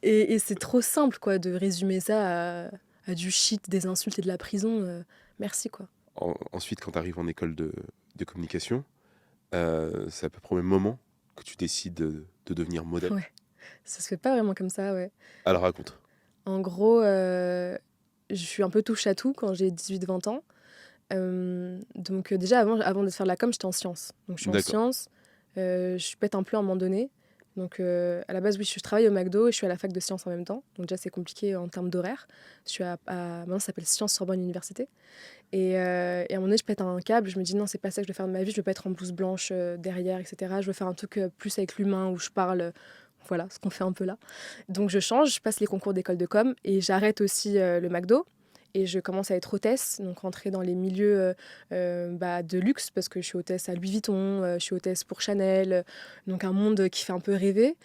Et c'est trop simple, quoi, de résumer ça à du shit, des insultes et de la prison. Merci, quoi. Ensuite, quand tu arrives en école de communication, c'est à peu près au même moment que tu décides de devenir modèle. Ouais. Ça se fait pas vraiment comme ça, ouais. Alors raconte. En gros, je suis un peu touche à tout quand j'ai 18-20 ans. Donc déjà avant de faire de la com, j'étais en sciences. Donc je suis en D'accord. sciences, je pète un plomb à un moment donné. Donc à la base, oui, je travaille au McDo et je suis à la fac de sciences en même temps. Donc déjà, c'est compliqué en termes d'horaire. Je suis maintenant, ça s'appelle Sciences Sorbonne Université. Et à un moment donné, je pète un câble. Je me dis non, c'est pas ça que je veux faire de ma vie. Je veux pas être en blouse blanche derrière, etc. Je veux faire un truc plus avec l'humain où je parle. Voilà, ce qu'on fait un peu là. Donc je change, je passe les concours d'école de com et j'arrête aussi le McDo. Et je commence à être hôtesse, donc rentrer dans les milieux de luxe, parce que je suis hôtesse à Louis Vuitton, je suis hôtesse pour Chanel, donc un monde qui fait un peu rêver.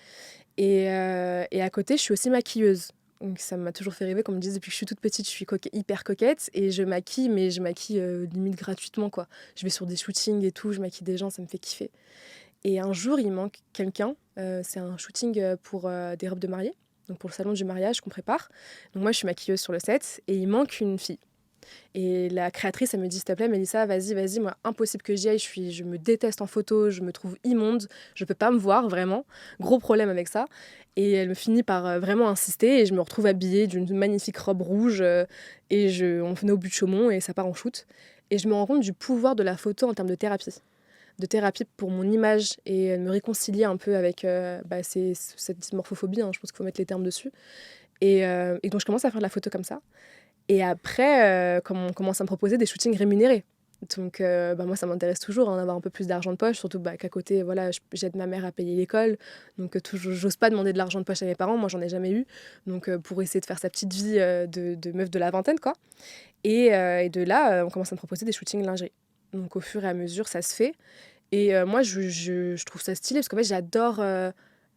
Et à côté, je suis aussi maquilleuse. Donc ça m'a toujours fait rêver, comme me disent depuis que je suis toute petite, je suis hyper coquette et je maquille, mais je maquille limite gratuitement, quoi. Je vais sur des shootings et tout, je maquille des gens, ça me fait kiffer. Et un jour, il manque quelqu'un. C'est un shooting pour des robes de mariée, donc pour le salon du mariage qu'on prépare. Donc moi, je suis maquilleuse sur le set et il manque une fille. Et la créatrice, elle me dit, s'il te plaît, Mélissa, vas-y, moi, impossible que j'y aille, je me déteste en photo, je me trouve immonde, je peux pas me voir, vraiment. Gros problème avec ça. Et elle me finit par vraiment insister et je me retrouve habillée d'une magnifique robe rouge on venait au but de Chaumont et ça part en shoot. Et je me rends compte du pouvoir de la photo en termes de thérapie pour mon image et me réconcilier un peu avec cette dysmorphophobie, hein, je pense qu'il faut mettre les termes dessus. Et donc je commence à faire de la photo comme ça. Et après, comme on commence à me proposer des shootings rémunérés. Donc moi, ça m'intéresse toujours hein, d'avoir un peu plus d'argent de poche, surtout qu'à côté, voilà, j'aide ma mère à payer l'école. Donc j'ose pas demander de l'argent de poche à mes parents, moi j'en ai jamais eu. Donc pour essayer de faire sa petite vie de meuf de la vingtaine, quoi. Et de là, on commence à me proposer des shootings lingerie. Donc au fur et à mesure, ça se fait. Et moi, je trouve ça stylé parce qu'en fait, j'adore.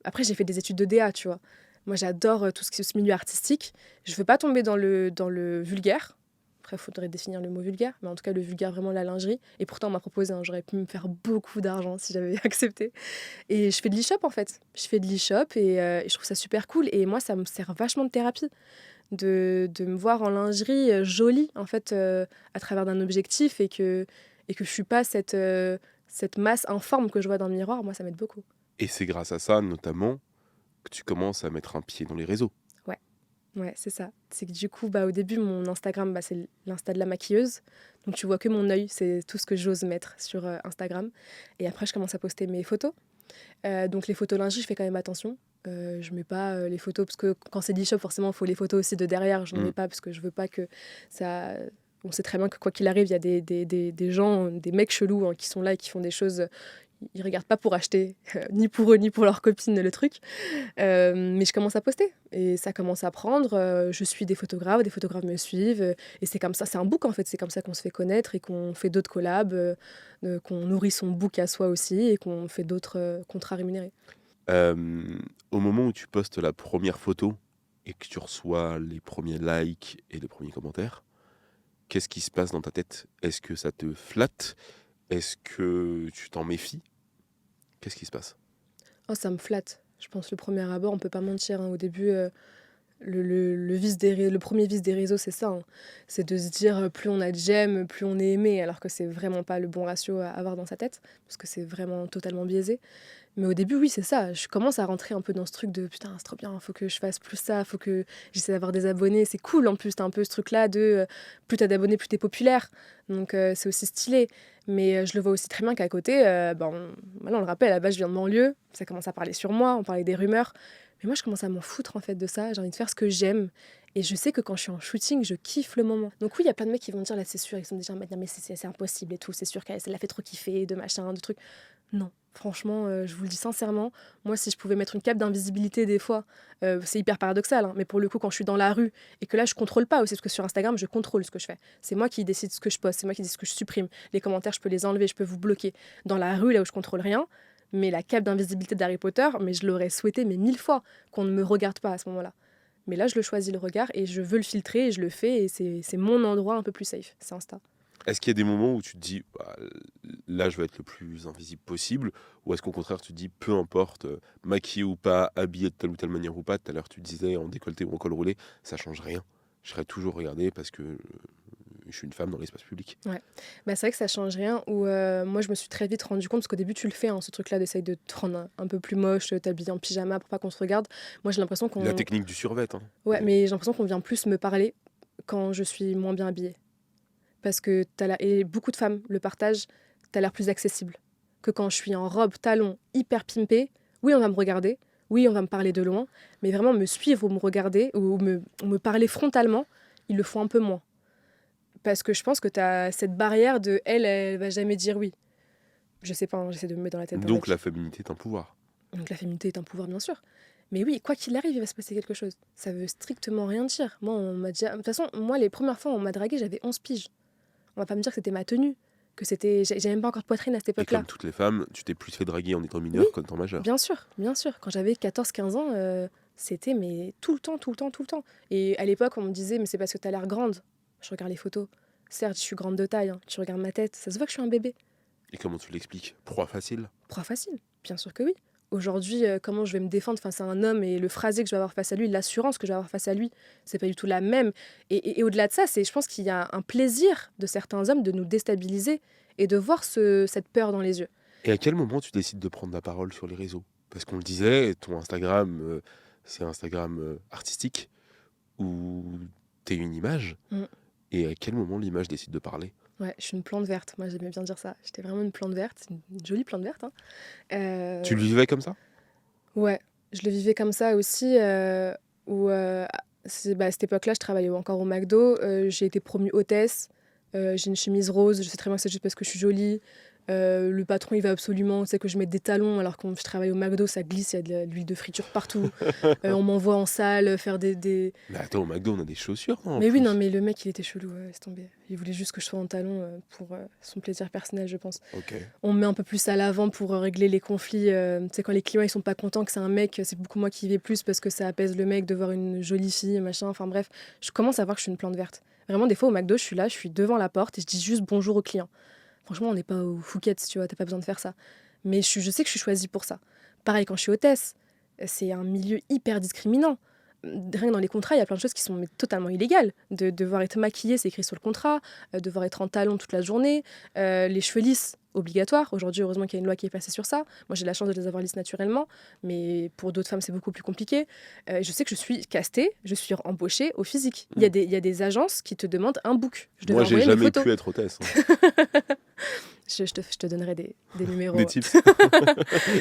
Après, j'ai fait des études de DA, tu vois. Moi, j'adore tout ce milieu artistique. Je veux pas tomber dans le vulgaire. Après, il faudrait définir le mot vulgaire, mais en tout cas, le vulgaire, vraiment la lingerie. Et pourtant, on m'a proposé, hein, j'aurais pu me faire beaucoup d'argent si j'avais accepté. Et je fais de l'e-shop, en fait. Je fais de l'e-shop et je trouve ça super cool. Et moi, ça me sert vachement de thérapie de me voir en lingerie jolie, en fait, à travers d'un objectif et que je suis pas cette masse informe que je vois dans le miroir. Moi, ça m'aide beaucoup. Et c'est grâce à ça, notamment, que tu commences à mettre un pied dans les réseaux. Ouais, ouais, c'est ça. C'est que du coup, au début, mon Instagram, c'est l'Insta de la maquilleuse. Donc tu vois que mon œil, c'est tout ce que j'ose mettre sur Instagram. Et après, je commence à poster mes photos. Donc les photos lingerie, je fais quand même attention. Je mets pas les photos, parce que quand c'est l'e-shop, forcément, il faut les photos aussi de derrière. Je ne mets pas parce que je veux pas que ça... On sait très bien que quoi qu'il arrive, il y a des gens, des mecs chelous hein, qui sont là et qui font des choses... Ils regardent pas pour acheter, ni pour eux, ni pour leurs copines, le truc. Mais je commence à poster et ça commence à prendre. Je suis des photographes me suivent. Et c'est comme ça, c'est un book en fait. C'est comme ça qu'on se fait connaître et qu'on fait d'autres collabs, qu'on nourrit son book à soi aussi et qu'on fait d'autres contrats rémunérés. Au moment où tu postes la première photo et que tu reçois les premiers likes et les premiers commentaires, qu'est-ce qui se passe dans ta tête? Est-ce que ça te flatte? Est-ce que tu t'en méfies? Qu'est-ce qui se passe? Oh, ça me flatte. Je pense le premier abord, on peut pas mentir. Hein. Au début, Le premier vice des réseaux, c'est ça, hein. C'est de se dire, plus on a de j'aime, plus on est aimé, alors que c'est vraiment pas le bon ratio à avoir dans sa tête, parce que c'est vraiment totalement biaisé. Mais au début, oui, c'est ça. Je commence à rentrer un peu dans ce truc de putain, c'est trop bien, faut que je fasse plus ça, faut que j'essaie d'avoir des abonnés. C'est cool en plus, t'as un peu ce truc-là de plus t'as d'abonnés, plus t'es populaire. Donc c'est aussi stylé. Mais je le vois aussi très bien qu'à côté, maintenant on le rappelle, à la base je viens de banlieue, ça commence à parler sur moi, on parlait des rumeurs. Mais moi je commence à m'en foutre en fait de ça, j'ai envie de faire ce que j'aime. Et je sais que quand je suis en shooting, je kiffe le moment. Donc oui, il y a plein de mecs qui vont me dire là c'est sûr, ils sont déjà en mode non mais c'est impossible et tout, c'est sûr qu'elle l'a fait trop kiffer, de machin, de trucs. Non, franchement, je vous le dis sincèrement, moi, si je pouvais mettre une cape d'invisibilité des fois, c'est hyper paradoxal, hein, mais pour le coup, quand je suis dans la rue et que là, je contrôle pas aussi, parce que sur Instagram, je contrôle ce que je fais. C'est moi qui décide ce que je poste, c'est moi qui décide ce que je supprime. Les commentaires, je peux les enlever, je peux vous bloquer. Dans la rue, là où je contrôle rien, mais la cape d'invisibilité d'Harry Potter, mais je l'aurais souhaité, mais 1000 fois, qu'on ne me regarde pas à ce moment-là. Mais là, je le choisis le regard et je veux le filtrer et je le fais et c'est mon endroit un peu plus safe, c'est Insta. Est-ce qu'il y a des moments où tu te dis, bah, là, je vais être le plus invisible possible, ou est-ce qu'au contraire, tu te dis, peu importe, maquillé ou pas, habillé de telle ou telle manière ou pas, tout à l'heure, tu disais en décolleté ou en col roulé, ça change rien. Je serai toujours regardé parce que je suis une femme dans l'espace public. Ouais, bah, c'est vrai que ça change rien ou moi je me suis très vite rendu compte parce qu'au début tu le fais, hein, ce truc-là d'essayer de te rendre un peu plus moche, t'habiller en pyjama pour pas qu'on se regarde. Moi j'ai l'impression La qu'on technique du survêt, hein. ouais, mais j'ai l'impression qu'on vient plus me parler quand je suis moins bien habillée. Parce que et beaucoup de femmes le partagent, tu l'air plus accessible que quand je suis en robe, talons, hyper pimpée. Oui, on va me regarder, oui, on va me parler de loin, mais vraiment me suivre ou me regarder ou me parler frontalement, ils le font un peu moins. Parce que je pense que tu as cette barrière de elle va jamais dire oui. Je sais pas, hein, j'essaie de me mettre dans la tête d'un Donc mec. la féminité est un pouvoir. Donc la féminité est un pouvoir, bien sûr. Mais oui, quoi qu'il arrive, il va se passer quelque chose. Ça veut strictement rien dire. Moi, on m'a déjà... De toute façon, moi, les premières fois, on m'a dragué, j'avais 11 piges. On va pas me dire que c'était ma tenue, que c'était... J'avais même pas encore de poitrine à cette Et époque-là. comme toutes les femmes, tu t'es plus fait draguer en étant Oui, mineur qu'en étant majeur. bien sûr, bien sûr. Quand j'avais 14-15 ans, c'était mais tout le temps, tout le temps, tout le temps. Et à l'époque, on me disait, mais c'est parce que t'as l'air grande. Je regarde les photos. Certes, je suis grande de taille, hein. Tu regardes ma tête, ça se voit que je suis un bébé. Et comment tu l'expliques? Proie facile? Proie facile, bien sûr que oui. Aujourd'hui, comment je vais me défendre face à un homme et le phrasé que je vais avoir face à lui, l'assurance que je vais avoir face à lui, c'est pas du tout la même. Et au-delà de ça, je pense qu'il y a un plaisir de certains hommes de nous déstabiliser et de voir cette peur dans les yeux. Et à quel moment tu décides de prendre la parole sur les réseaux? Parce qu'on le disait, ton Instagram, c'est un Instagram artistique où t'es une image. Mm. Et à quel moment l'image décide de parler? Ouais, je suis une plante verte. Moi, j'aimais bien dire ça. J'étais vraiment une plante verte, une jolie plante verte, hein. Tu le Euh, vivais comme ça? ouais, je le vivais comme ça aussi. Où, à cette époque-là, je travaillais encore au McDo. J'ai été promue hôtesse. J'ai une chemise rose. Je sais très bien que c'est juste parce que je suis jolie. Le patron, il va absolument, tu sais, que je mette des talons, alors quand je travaille au McDo, ça glisse, il y a de l'huile de friture partout. On m'envoie en salle faire des... Mais attends, au McDo, on a des chaussures, non, en Mais oui, non, plus? mais le mec, il était chelou, laisse tomber. Il voulait juste que je sois en talons pour son plaisir personnel, je pense. Ok. On me met un peu plus à l'avant pour régler les conflits. Tu sais, quand les clients ils sont pas contents que c'est un mec, c'est beaucoup moi qui y vais plus parce que ça apaise le mec de voir une jolie fille, machin. Enfin bref, je commence à voir que je suis une plante verte. Vraiment, des fois au McDo, je suis là, je suis devant la porte et je dis juste bonjour aux clients. Franchement, on n'est pas au Fouquet's, tu vois, t'as pas besoin de faire ça. Mais je sais que je suis choisie pour ça. Pareil quand je suis hôtesse, c'est un milieu hyper discriminant. Rien que dans les contrats, il y a plein de choses qui sont totalement illégales. De devoir être maquillée, c'est écrit sur le contrat, devoir être en talons toute la journée, les cheveux lisses, obligatoire. Aujourd'hui, heureusement qu'il y a une loi qui est passée sur ça. Moi, j'ai la chance de les avoir lisses naturellement, mais pour d'autres femmes, c'est beaucoup plus compliqué. Je sais que je suis castée, je suis embauchée au physique. Mm. Il y a des agences qui te demandent un book. Je devais Moi, j'ai envoyer mes jamais photos. pu être hôtesse, hein. Je te donnerai des numéros. Des tips.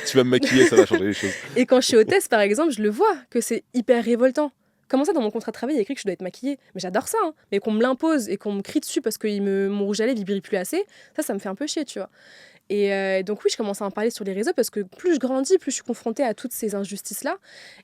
Tu vas me maquiller, ça va changer les choses. Et quand je suis hôtesse, par exemple, je le vois que c'est hyper révoltant. Comment ça, dans mon contrat de travail, il y a écrit que je dois être maquillée? Mais j'adore ça, hein. Mais qu'on me l'impose et qu'on me crie dessus parce que mon rouge à lèvres, il brille plus assez, ça me fait un peu chier, tu vois. Et donc oui, je commence à en parler sur les réseaux parce que plus je grandis, plus je suis confrontée à toutes ces injustices-là.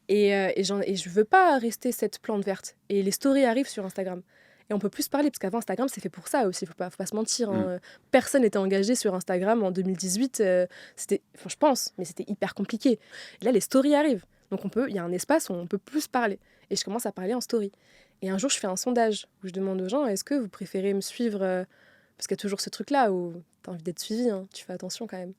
Et je veux pas rester cette plante verte. Et les stories arrivent sur Instagram. Et on peut plus se parler, parce qu'avant, Instagram, c'est fait pour ça aussi, faut pas se mentir, hein. Personne n'était engagé sur Instagram en 2018. Enfin, je pense, mais c'était hyper compliqué. Et là, les stories arrivent. Donc il y a un espace où on peut plus parler. Et je commence à parler en story. Et un jour, je fais un sondage où je demande aux gens, est-ce que vous préférez me suivre parce qu'il y a toujours ce truc-là où tu as envie d'être suivi, hein, tu fais attention quand même.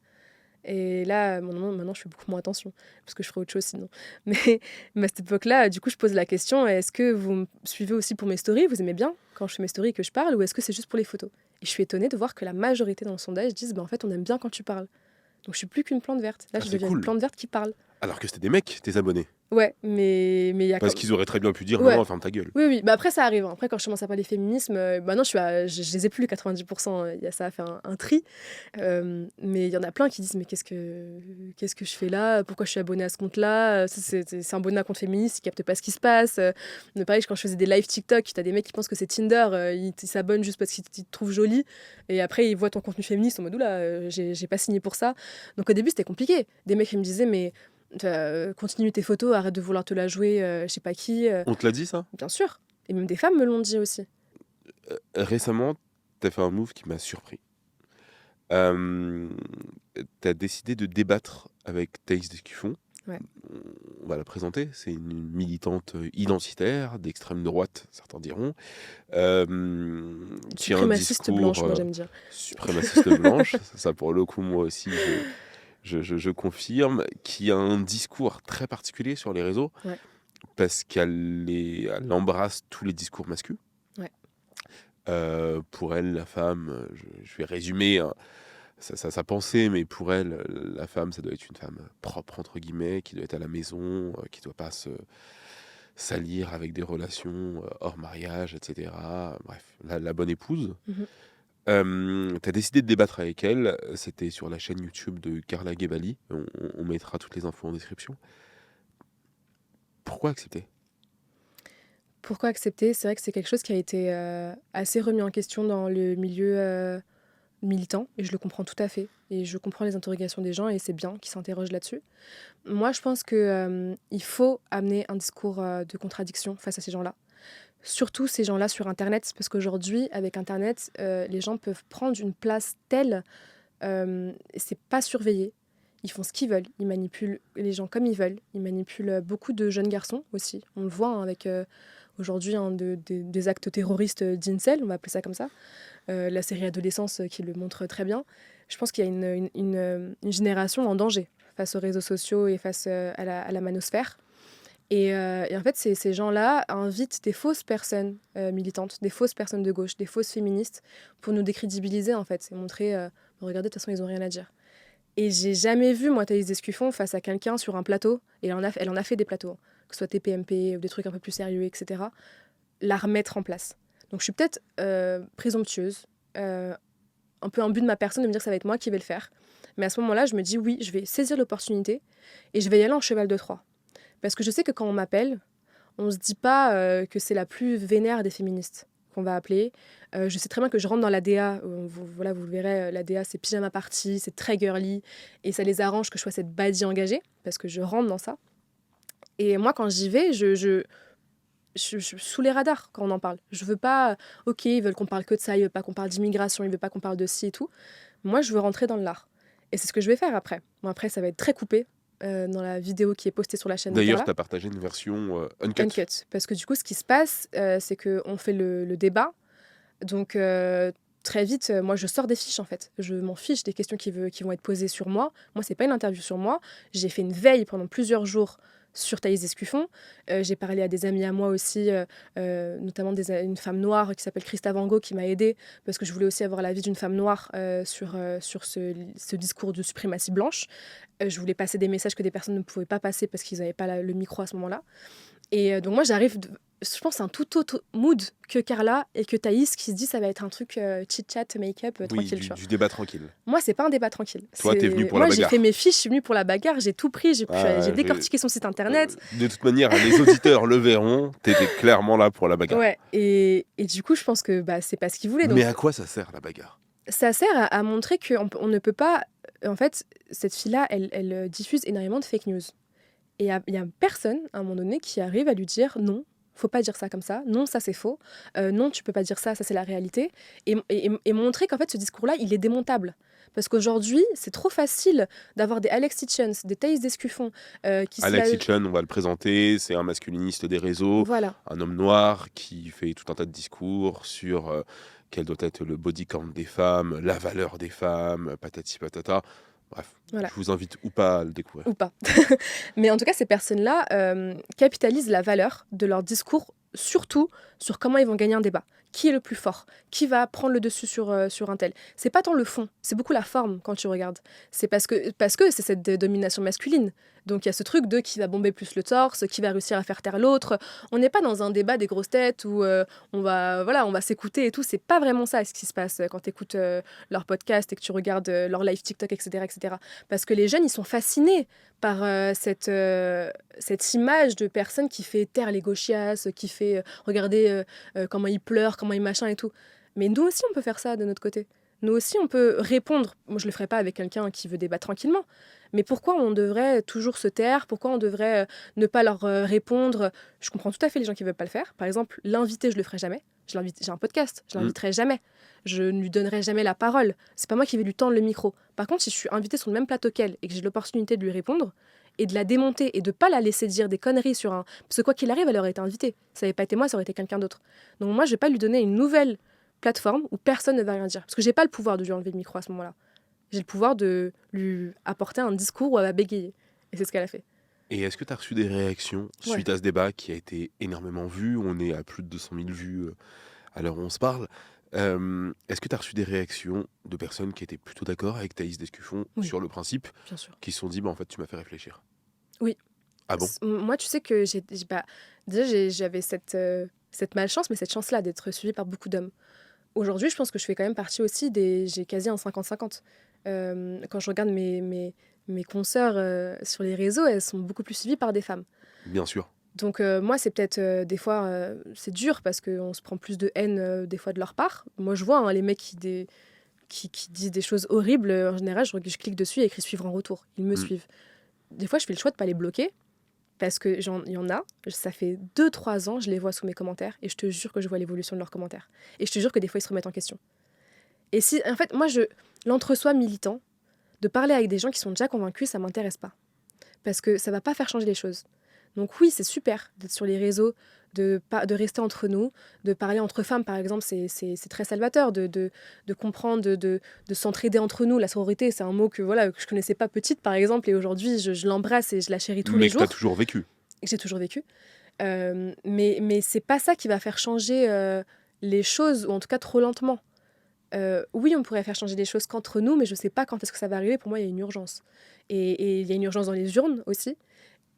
Et là, maintenant, je fais beaucoup moins attention, parce que je ferais autre chose sinon. Mais, mais à cette époque-là, du coup, je pose la question, est-ce que vous me suivez aussi pour mes stories? Vous aimez bien quand je fais mes stories et que je parle, ou est-ce que c'est juste pour les photos? Et je suis étonnée de voir que la majorité dans le sondage disent, bah, en fait, on aime bien quand tu parles. Donc je suis plus qu'une plante verte. Là, Ah, je c'est deviens une cool. plante verte qui parle. Alors que c'était des mecs, tes abonnés. Ouais, mais il y a Parce comme... qu'ils auraient très bien pu dire Ouais. non, ferme ta gueule. Oui, oui. Bah après, ça arrive, hein. Après, quand je commence à parler féminisme, maintenant, je les ai plus, les 90%. Il y a ça à faire un tri. Mais il y en a plein qui disent, mais qu'est-ce que je fais là? Pourquoi je suis abonnée à ce compte-là? C'est un abonné à un compte féministe, ils captent pas ce qui se passe. Mais pareil, quand je faisais des live TikTok, t'as des mecs qui pensent que c'est Tinder, ils s'abonnent juste parce qu'ils te trouvent jolie. Et après, ils voient ton contenu féministe en mode, oula, j'ai pas signé pour ça. Donc au début, c'était compliqué. Des mecs qui me disaient, mais continue tes photos, arrête de vouloir te la jouer, je sais pas qui. On te l'a dit ça? Bien sûr. Et même des femmes me l'ont dit aussi. Récemment, t'as fait un move qui m'a surpris. Euh, T'as décidé de débattre avec Thaïs Descuffon. Ouais. On va la présenter. C'est une militante identitaire d'extrême droite, certains diront, qui a un Suprémaciste discours blanche, moi j'aime dire. suprémaciste blanche. Ça, pour le coup, moi aussi, je confirme, qui a un discours très particulier sur les réseaux, Ouais. parce elle embrasse tous les discours masculins. Ouais. Pour elle, la femme, je vais résumer hein, sa pensée, mais pour elle, la femme, ça doit être une femme propre, entre guillemets, qui doit être à la maison, qui ne doit pas se salir avec des relations hors mariage, etc. Bref, la bonne épouse. Tu as décidé de débattre avec elle, c'était sur la chaîne YouTube de Carla Gebali, on mettra toutes les infos en description. Pourquoi accepter? Pourquoi accepter? C'est vrai que c'est quelque chose qui a été assez remis en question dans le milieu militant, et je le comprends tout à fait. Et je comprends les interrogations des gens, et c'est bien qu'ils s'interrogent là-dessus. Moi, je pense que il faut amener un discours de contradiction face à ces gens-là. Surtout ces gens-là sur Internet, parce qu'aujourd'hui, avec Internet, les gens peuvent prendre une place telle, c'est pas surveillé. Ils font ce qu'ils veulent, ils manipulent les gens comme ils veulent, ils manipulent beaucoup de jeunes garçons aussi. On le voit hein, avec aujourd'hui hein, des actes terroristes d'incel, on va appeler ça comme ça. La série Adolescence qui le montre très bien. Je pense qu'il y a une génération en danger face aux réseaux sociaux et face à la manosphère. Et en fait, ces gens-là invitent des fausses personnes militantes, des fausses personnes de gauche, des fausses féministes, pour nous décrédibiliser, en fait, et montrer, regardez, de toute façon, ils n'ont rien à dire. Et j'ai jamais vu, moi, Thaïs Descuffon face à quelqu'un sur un plateau, et elle en a fait des plateaux, hein, que ce soit TPMP ou des trucs un peu plus sérieux, etc., la remettre en place. Donc je suis peut-être présomptueuse, un peu imbu de ma personne de me dire que ça va être moi qui vais le faire. Mais à ce moment-là, je me dis oui, je vais saisir l'opportunité et je vais y aller en cheval de Troie. Parce que je sais que quand on m'appelle, on se dit pas que c'est la plus vénère des féministes qu'on va appeler. Je sais très bien que je rentre dans la DA. Voilà, vous le verrez, la DA, c'est pyjama party, c'est très girly. Et ça les arrange que je sois cette baddie engagée, parce que je rentre dans ça. Et moi, quand j'y vais, je suis sous les radars quand on en parle. Je veux pas, ok, ils veulent qu'on parle que de ça, ils veulent pas qu'on parle d'immigration, ils veulent pas qu'on parle de ci et tout. Moi, je veux rentrer dans l'art. Et c'est ce que je vais faire après. Bon, après, ça va être très coupé dans la vidéo qui est postée sur la chaîne de D'ailleurs, Carla. tu as partagé une version uncut. Uncut. Parce que du coup, ce qui se passe, c'est qu'on fait le débat. Donc, très vite, moi, je sors des fiches, en fait. Je m'en fiche des questions qui vont être posées sur moi. Moi, c'est pas une interview sur moi. J'ai fait une veille pendant plusieurs jours sur Thaïs Descuffon. J'ai parlé à des amis à moi aussi, notamment une femme noire qui s'appelle Christa Van Gogh qui m'a aidée parce que je voulais aussi avoir l'avis d'une femme noire sur ce discours de suprématie blanche. Je voulais passer des messages que des personnes ne pouvaient pas passer parce qu'ils n'avaient pas le micro à ce moment-là. Et donc moi j'arrive, je pense c'est un tout autre mood que Carla et que Thaïs qui se dit ça va être un truc chit-chat, make-up, Oui, tranquille, tu vois. du débat tranquille. Moi c'est pas un débat tranquille. Toi, t'es venu pour la moi j'ai bagarre. fait mes fiches, je suis venue pour la bagarre, j'ai tout pris, Ah, j'ai décortiqué son site internet. De toute manière, les auditeurs le verront, t'étais clairement là pour la bagarre. Ouais, et du coup je pense que bah, c'est pas ce qu'ils voulaient. Donc, Mais à quoi ça sert la bagarre? ça sert à montrer qu'on ne peut pas... En fait, cette fille-là, elle diffuse énormément de fake news. Et il y a personne, à un moment donné, qui arrive à lui dire non, faut pas dire ça comme ça, non, ça c'est faux, non, tu peux pas dire ça, ça c'est la réalité. Et montrer qu'en fait, ce discours-là, il est démontable. Parce qu'aujourd'hui, c'est trop facile d'avoir des Alex Hitchens, des Thaïs Descuffon, Alex Hitchens, on va le présenter, c'est un masculiniste des réseaux, voilà. un homme noir qui fait tout un tas de discours sur quel doit être le body count des femmes, la valeur des femmes, patati patata. Bref, Voilà. je vous invite ou pas à le découvrir. Ou pas. Mais en tout cas, ces personnes-là capitalisent la valeur de leur discours, surtout sur comment ils vont gagner un débat. Qui est le plus fort? Qui va prendre le dessus sur un tel? C'est pas tant le fond, c'est beaucoup la forme quand tu regardes. C'est parce que c'est cette domination masculine. Donc il y a ce truc de qui va bomber plus le torse, qui va réussir à faire taire l'autre. On n'est pas dans un débat des grosses têtes où on va s'écouter et tout. C'est pas vraiment ça ce qui se passe quand tu écoutes leur podcast et que tu regardes leur live TikTok, etc., etc. Parce que les jeunes, ils sont fascinés par cette image de personne qui fait taire les gauchias, qui fait regarder comment ils pleurent, comment ils machin et tout. Mais nous aussi, on peut faire ça de notre côté. Nous aussi, on peut répondre. Moi, je le ferai pas avec quelqu'un qui veut débattre tranquillement. Mais pourquoi on devrait toujours se taire? Pourquoi on devrait ne pas leur répondre? Je comprends tout à fait les gens qui veulent pas le faire. Par exemple, l'inviter, je le ferai jamais. J'ai un podcast, je Mm. l'inviterai jamais. Je ne lui donnerai jamais la parole. C'est pas moi qui vais lui tendre le micro. Par contre, si je suis invitée sur le même plateau qu'elle et que j'ai l'opportunité de lui répondre et de la démonter et de pas la laisser dire des conneries sur un... Parce que quoi qu'il arrive, elle aurait été invitée. Ça n'avait pas été moi, ça aurait été quelqu'un d'autre. Donc moi, je vais pas lui donner une nouvelle plateforme où personne ne va rien dire. Parce que j'ai pas le pouvoir de lui enlever le micro à ce moment-là. J'ai le pouvoir de lui apporter un discours où elle va bégayer. Et c'est ce qu'elle a fait. Et est-ce que tu as reçu des réactions Ouais. suite à ce débat qui a été énormément vu? On est à plus de 200 000 vues à l'heure où on se parle. Est-ce que tu as reçu des réactions de personnes qui étaient plutôt d'accord avec Thaïs Descuffon Oui, sur le principe, bien sûr. qui se sont dit, bah, en fait, tu m'as fait réfléchir? Oui. Ah bon? Moi, tu sais que déjà, j'avais cette malchance, mais cette chance-là d'être suivie par beaucoup d'hommes. Aujourd'hui, je pense que je fais quand même partie aussi des... J'ai quasi un 50-50. Quand je regarde mes consoeurs sur les réseaux, elles sont beaucoup plus suivies par des femmes. Bien sûr. Donc moi, c'est peut-être des fois, c'est dur parce qu'on se prend plus de haine des fois de leur part. Moi, je vois les mecs qui disent des choses horribles. En général, je clique dessus et écrit suivre en retour. Ils me Mm. suivent. Des fois, je fais le choix de pas les bloquer parce que il y en a. Ça fait 2-3 ans, je les vois sous mes commentaires et je te jure que je vois l'évolution de leurs commentaires. Et je te jure que des fois, ils se remettent en question. Et si, en fait, moi, l'entre-soi militant, de parler avec des gens qui sont déjà convaincus, ça m'intéresse pas. Parce que ça va pas faire changer les choses. Donc oui, c'est super d'être sur les réseaux, de rester entre nous, de parler entre femmes, par exemple, c'est très salvateur de comprendre, de s'entraider entre nous. La sororité, c'est un mot que, voilà, que je connaissais pas petite, par exemple, et aujourd'hui, je l'embrasse et je la chéris tous les Mais que tu as jours, toujours vécu. et que j'ai toujours vécu. Mais c'est pas ça qui va faire changer les choses, ou en tout cas trop lentement. Oui, on pourrait faire changer des choses qu'entre nous, mais je sais pas quand est-ce que ça va arriver. Pour moi, il y a une urgence. Et il y a une urgence dans les urnes aussi.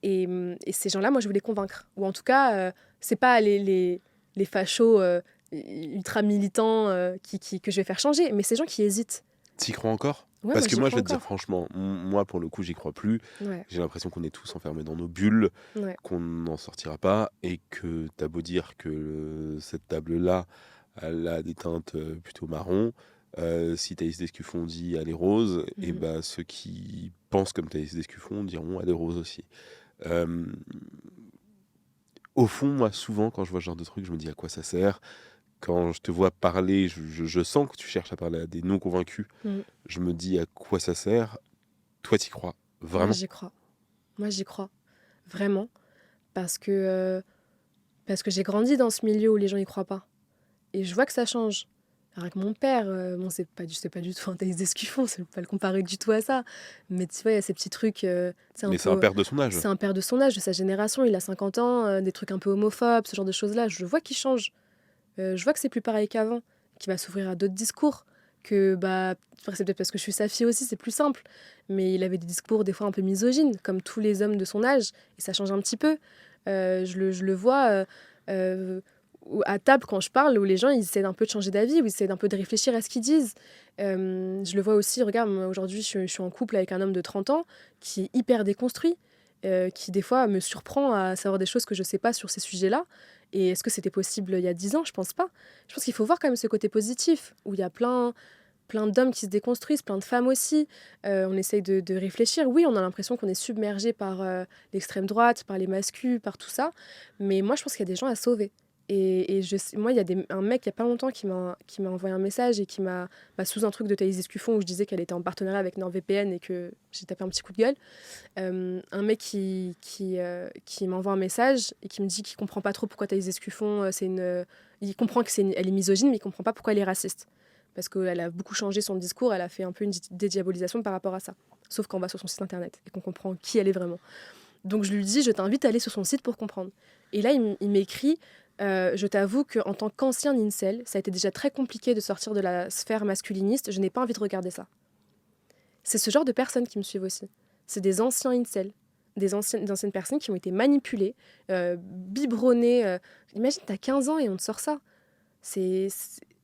Et ces gens-là, moi, je veux les convaincre. Ou en tout cas, c'est pas les fachos ultra militants que je vais faire changer, mais ces gens qui hésitent. T'y crois encore? Ouais, Parce moi, que j'y moi, je crois vais te dire encore. franchement, moi, pour le coup, j'y crois plus. Ouais, J'ai l'impression qu'on est tous enfermés dans nos bulles, ouais. qu'on n'en sortira pas, et que t'as beau dire que cette table-là, elle a des teintes plutôt marron. Si Thaïs Descuffon dit elle est rose, et Mhm. bah ceux qui pensent comme Thaïs Descuffon diront elle est rose aussi. Euh, Au fond, moi, souvent, quand je vois ce genre de truc, je me dis à quoi ça sert. Quand je te vois parler, je sens que tu cherches à parler à des non-convaincus. Mhm. Je me dis à quoi ça sert. Toi, t'y crois Moi, vraiment? j'y crois. Moi, j'y crois. Vraiment. Parce que, parce que j'ai grandi dans ce milieu où les gens y croient pas. Et je vois que ça change. Alors que mon père, bon, c'est pas du tout un Thaïs d'Escuffon, c'est pas le comparer du tout à ça. Mais tu vois, il y a ces petits trucs, tu sais, un Mais c'est un peu. père de son âge. C'est un père de son âge, de sa génération, il a 50 ans, des trucs un peu homophobes, ce genre de choses-là. Je vois qu'il change. Je vois que c'est plus pareil qu'avant, qu'il va s'ouvrir à d'autres discours. Que, bah, enfin, c'est peut-être parce que je suis sa fille aussi, c'est plus simple. Mais il avait des discours des fois un peu misogynes, comme tous les hommes de son âge, et ça change un petit peu. Je le vois euh, à table quand je parle, où les gens ils essaient un peu de changer d'avis, où ils essaient un peu de réfléchir à ce qu'ils disent. Je le vois aussi, regarde, moi, aujourd'hui je suis en couple avec un homme de 30 ans qui est hyper déconstruit, qui des fois me surprend à savoir des choses que je sais pas sur ces sujets-là. Et est-ce que c'était possible il y a 10 ans? Je pense pas. Je pense qu'il faut voir quand même ce côté positif, où il y a plein d'hommes qui se déconstruisent, plein de femmes aussi. On essaye de réfléchir. Oui, on a l'impression qu'on est submergé par l'extrême droite, par les mascus, par tout ça. Mais moi, je pense qu'il y a des gens à sauver. Et moi, il y a un mec il n'y a pas longtemps qui m'a envoyé un message et qui m'a sous un truc de Thaïs Escuffon où je disais qu'elle était en partenariat avec NordVPN et que j'ai tapé un petit coup de gueule. Un mec qui m'envoie un message et qui me dit qu'il comprend pas trop pourquoi Thaïs Escuffon, il comprend elle est misogyne, mais il comprend pas pourquoi elle est raciste. parce qu'elle a beaucoup changé son discours, elle a fait un peu une dédiabolisation par rapport à ça. Sauf quand on va sur son site internet et qu'on comprend qui elle est vraiment. Donc je lui dis, je t'invite à aller sur son site pour comprendre. Et là, il m'écrit, je t'avoue qu'en tant qu'ancien incel, ça a été déjà très compliqué de sortir de la sphère masculiniste, je n'ai pas envie de regarder ça. C'est ce genre de personnes qui me suivent aussi. C'est des anciens incels, des anciennes personnes qui ont été manipulées, biberonnées. Imagine, t'as 15 ans et on te sort ça.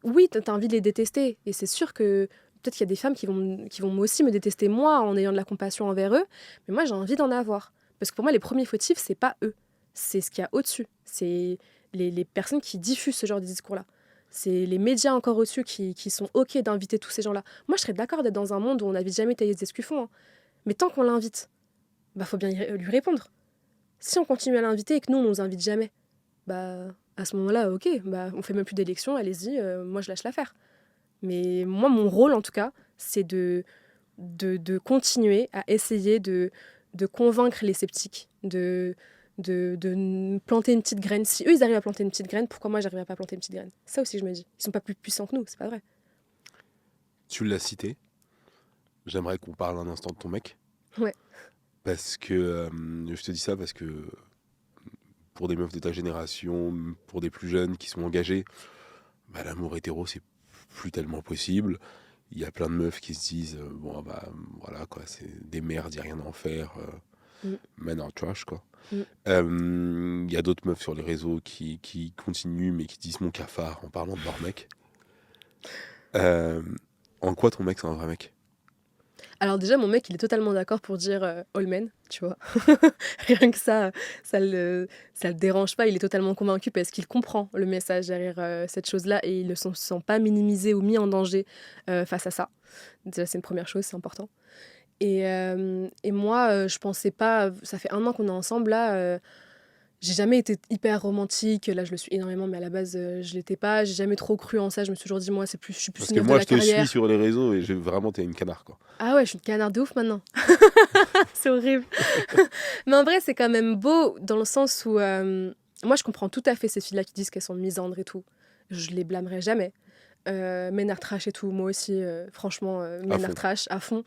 Oui, t'as envie de les détester. Et c'est sûr que peut-être qu'il y a des femmes qui vont aussi me détester moi en ayant de la compassion envers eux. Mais moi, j'ai envie d'en avoir. Parce que pour moi, les premiers fautifs, c'est pas eux. C'est ce qu'il y a au-dessus. C'est les personnes qui diffusent ce genre de discours-là. C'est les médias encore au-dessus qui sont OK d'inviter tous ces gens-là. Moi, je serais d'accord d'être dans un monde où on n'invite jamais Thaïs Escuffon. Hein. Mais tant qu'on l'invite, bah faut bien lui répondre. Si on continue à l'inviter et que nous, on ne nous invite jamais, bah à ce moment-là, OK, bah on fait même plus d'élection, allez-y, moi je lâche l'affaire. Mais moi, mon rôle, en tout cas, c'est de continuer à essayer de convaincre les sceptiques, de planter une petite graine. Si eux, ils arrivent à planter une petite graine, pourquoi moi, j'arriverai pas à planter une petite graine? Ça aussi, je me dis. Ils sont pas plus puissants que nous, c'est pas vrai. Tu l'as cité. J'aimerais qu'on parle un instant de ton mec. Ouais. Parce que je te dis ça parce que pour des meufs de ta génération, pour des plus jeunes qui sont engagés, bah, l'amour hétéro, c'est plus tellement possible. Il y a plein de meufs qui se disent bon, bah voilà, quoi, c'est des merdes, il n'y a rien à en faire. Men are trash, quoi. Il y a d'autres meufs sur les réseaux qui continuent, mais qui disent mon cafard en parlant de leur mec. En quoi ton mec, c'est un vrai mec? Alors déjà, mon mec, il est totalement d'accord pour dire all men, tu vois. Rien que ça le dérange pas. Il est totalement convaincu parce qu'il comprend le message derrière cette chose-là et il ne se sent pas minimisé ou mis en danger face à ça. Déjà, c'est une première chose, c'est important. Et moi, je pensais pas... Ça fait 1 an qu'on est ensemble, là. J'ai jamais été hyper romantique. Là, je le suis énormément, mais à la base, je l'étais pas. J'ai jamais trop cru en ça. Je me suis toujours dit, moi, je suis plus Parce une que meuf de moi, la je te suis carrière. sur les réseaux et vraiment, t'es une canard, quoi. Ah ouais, je suis une canard de ouf maintenant. C'est horrible. Mais en vrai, c'est quand même beau dans le sens où... moi, je comprends tout à fait ces filles-là qui disent qu'elles sont misandres et tout. Je les blâmerai jamais. Ménard trash et tout, moi aussi, franchement, Ménard trash à fond.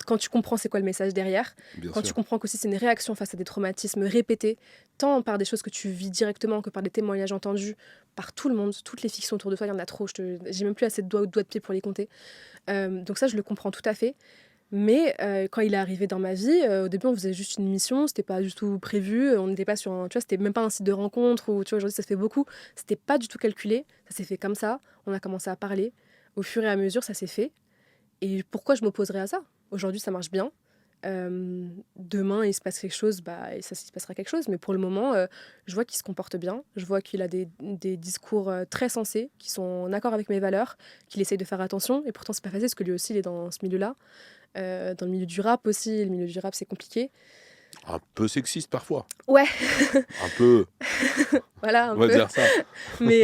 Quand tu comprends c'est quoi le message derrière, Bien quand sûr. tu comprends qu'aussi c'est une réaction face à des traumatismes répétés, tant par des choses que tu vis directement que par des témoignages entendus par tout le monde, toutes les fictions autour de toi, il y en a trop, j'ai même plus assez de doigts ou de pied pour les compter. Donc ça, je le comprends tout à fait. Mais quand il est arrivé dans ma vie, au début, on faisait juste une mission, c'était pas du tout prévu, on n'était pas sur un... Tu vois, c'était même pas un site de rencontre, ou tu vois, aujourd'hui, ça se fait beaucoup. C'était pas du tout calculé, ça s'est fait comme ça, on a commencé à parler. Au fur et à mesure, ça s'est fait. Et pourquoi je m'opposerais à ça? Aujourd'hui, ça marche bien. Demain, il se passe quelque chose, bah, et ça se passera quelque chose. Mais pour le moment, je vois qu'il se comporte bien. Je vois qu'il a des discours très sensés, qui sont en accord avec mes valeurs, qu'il essaye de faire attention. Et pourtant, c'est pas facile, parce que lui aussi, il est dans ce milieu-là. Dans le milieu du rap aussi, le milieu du rap, c'est compliqué. Un peu sexiste parfois. Ouais. Un peu. Voilà, on va dire ça. mais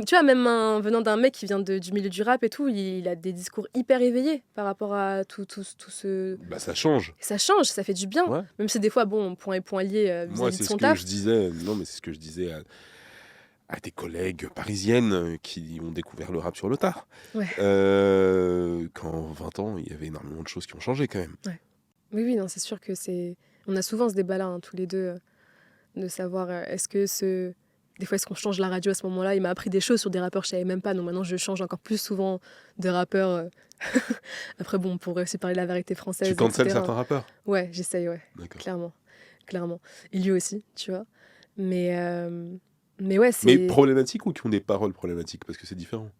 tu vois, même venant d'un mec qui vient du milieu du rap et tout, il a des discours hyper éveillés par rapport à tout ce... Bah, ça change. Ça change, ça fait du bien. Ouais. Même si des fois, bon, point et point lié Moi, vis-à-vis c'est de ce son que taf. je disais. Non, mais c'est ce que je disais à des collègues parisiennes qui ont découvert le rap sur le tard. Ouais. Qu'en 20 ans, il y avait énormément de choses qui ont changé quand même. Ouais. Oui, non, c'est sûr que c'est... On a souvent ce débat-là, hein, tous les deux, de savoir est-ce que des fois, est-ce qu'on change la radio à ce moment-là? Il m'a appris des choses sur des rappeurs que je savais même pas, donc maintenant je change encore plus souvent de rappeurs. Après, bon, on pourrait aussi parler de la vérité française. Tu cancelles etc. certains rappeurs? Ouais, j'essaye, ouais. D'accord. Clairement. Et lui aussi, tu vois. Mais ouais, c'est... Mais problématiques ou qui ont des paroles problématiques? Parce que c'est différent.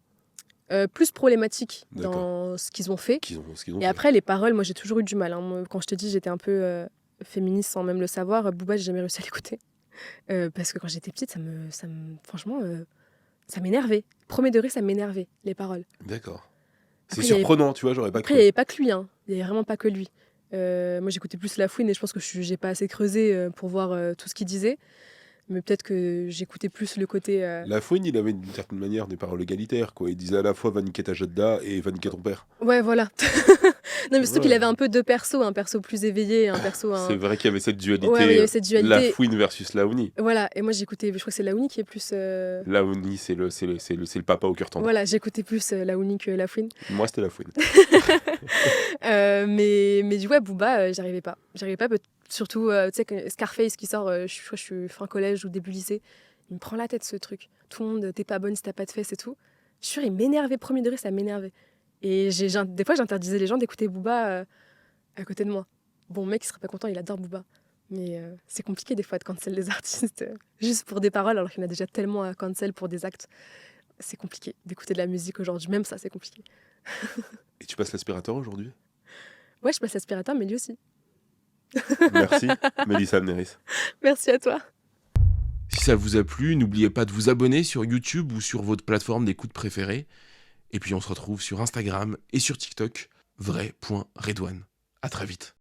Plus problématique D'accord. dans ce qu'ils ont fait. Ce qu'ils ont Et fait. après, les paroles, moi, j'ai toujours eu du mal. Hein. Moi, quand je te dis, j'étais un peu féministe sans même le savoir. Booba, j'ai jamais réussi à l'écouter. Parce que quand j'étais petite, franchement, ça m'énervait. Premier degré, ça m'énervait, les paroles. D'accord. Après, C'est surprenant, tu vois, j'aurais pas Après, il cru. n'y avait pas que lui. Hein. Il n'y avait vraiment pas que lui. Moi, j'écoutais plus La Fouine et je pense que j'ai pas assez creusé pour voir tout ce qu'il disait. Mais peut-être que j'écoutais plus le côté... La Fouine, il avait d'une certaine manière des paroles égalitaires, quoi. Il disait à la fois va niquer ta Jodda et va niquer ton père. Ouais, voilà. Non, mais surtout qu'il Ouais. avait un peu 2 persos, un perso plus éveillé et un perso C'est vrai qu'il y avait cette dualité, ouais, il y avait cette dualité. Lafouine versus Laouni. Voilà, et moi j'écoutais, je crois que c'est Laouni qui est plus, Laouni, c'est le papa au cœur tendre. voilà, j'écoutais plus, Laouni que Lafouine. Moi, c'était Lafouine. Mais du coup, ouais, Booba, j'arrivais pas. J'arrivais pas, surtout, tu sais, que Scarface qui sort, je crois que je suis fin collège ou début lycée. Il me prend la tête ce truc. Tout le monde, t'es pas bonne si t'as pas de fesses et tout. Je suis sûre, il m'énervait, premier degré, ça m'énervait. Et des fois, j'interdisais les gens d'écouter Booba à côté de moi. Bon, mec, il serait pas content, il adore Booba. Mais c'est compliqué des fois de cancel les artistes juste pour des paroles, alors qu'il y en a déjà tellement à cancel pour des actes. C'est compliqué d'écouter de la musique aujourd'hui. Même ça, c'est compliqué. Et tu passes l'aspirateur aujourd'hui? Ouais, je passe l'aspirateur, mais lui aussi. Merci, Mélissa Amneris. Merci à toi. Si ça vous a plu, n'oubliez pas de vous abonner sur YouTube ou sur votre plateforme d'écoute préférée. Et puis on se retrouve sur Instagram et sur TikTok, vrai.redouane. À très vite.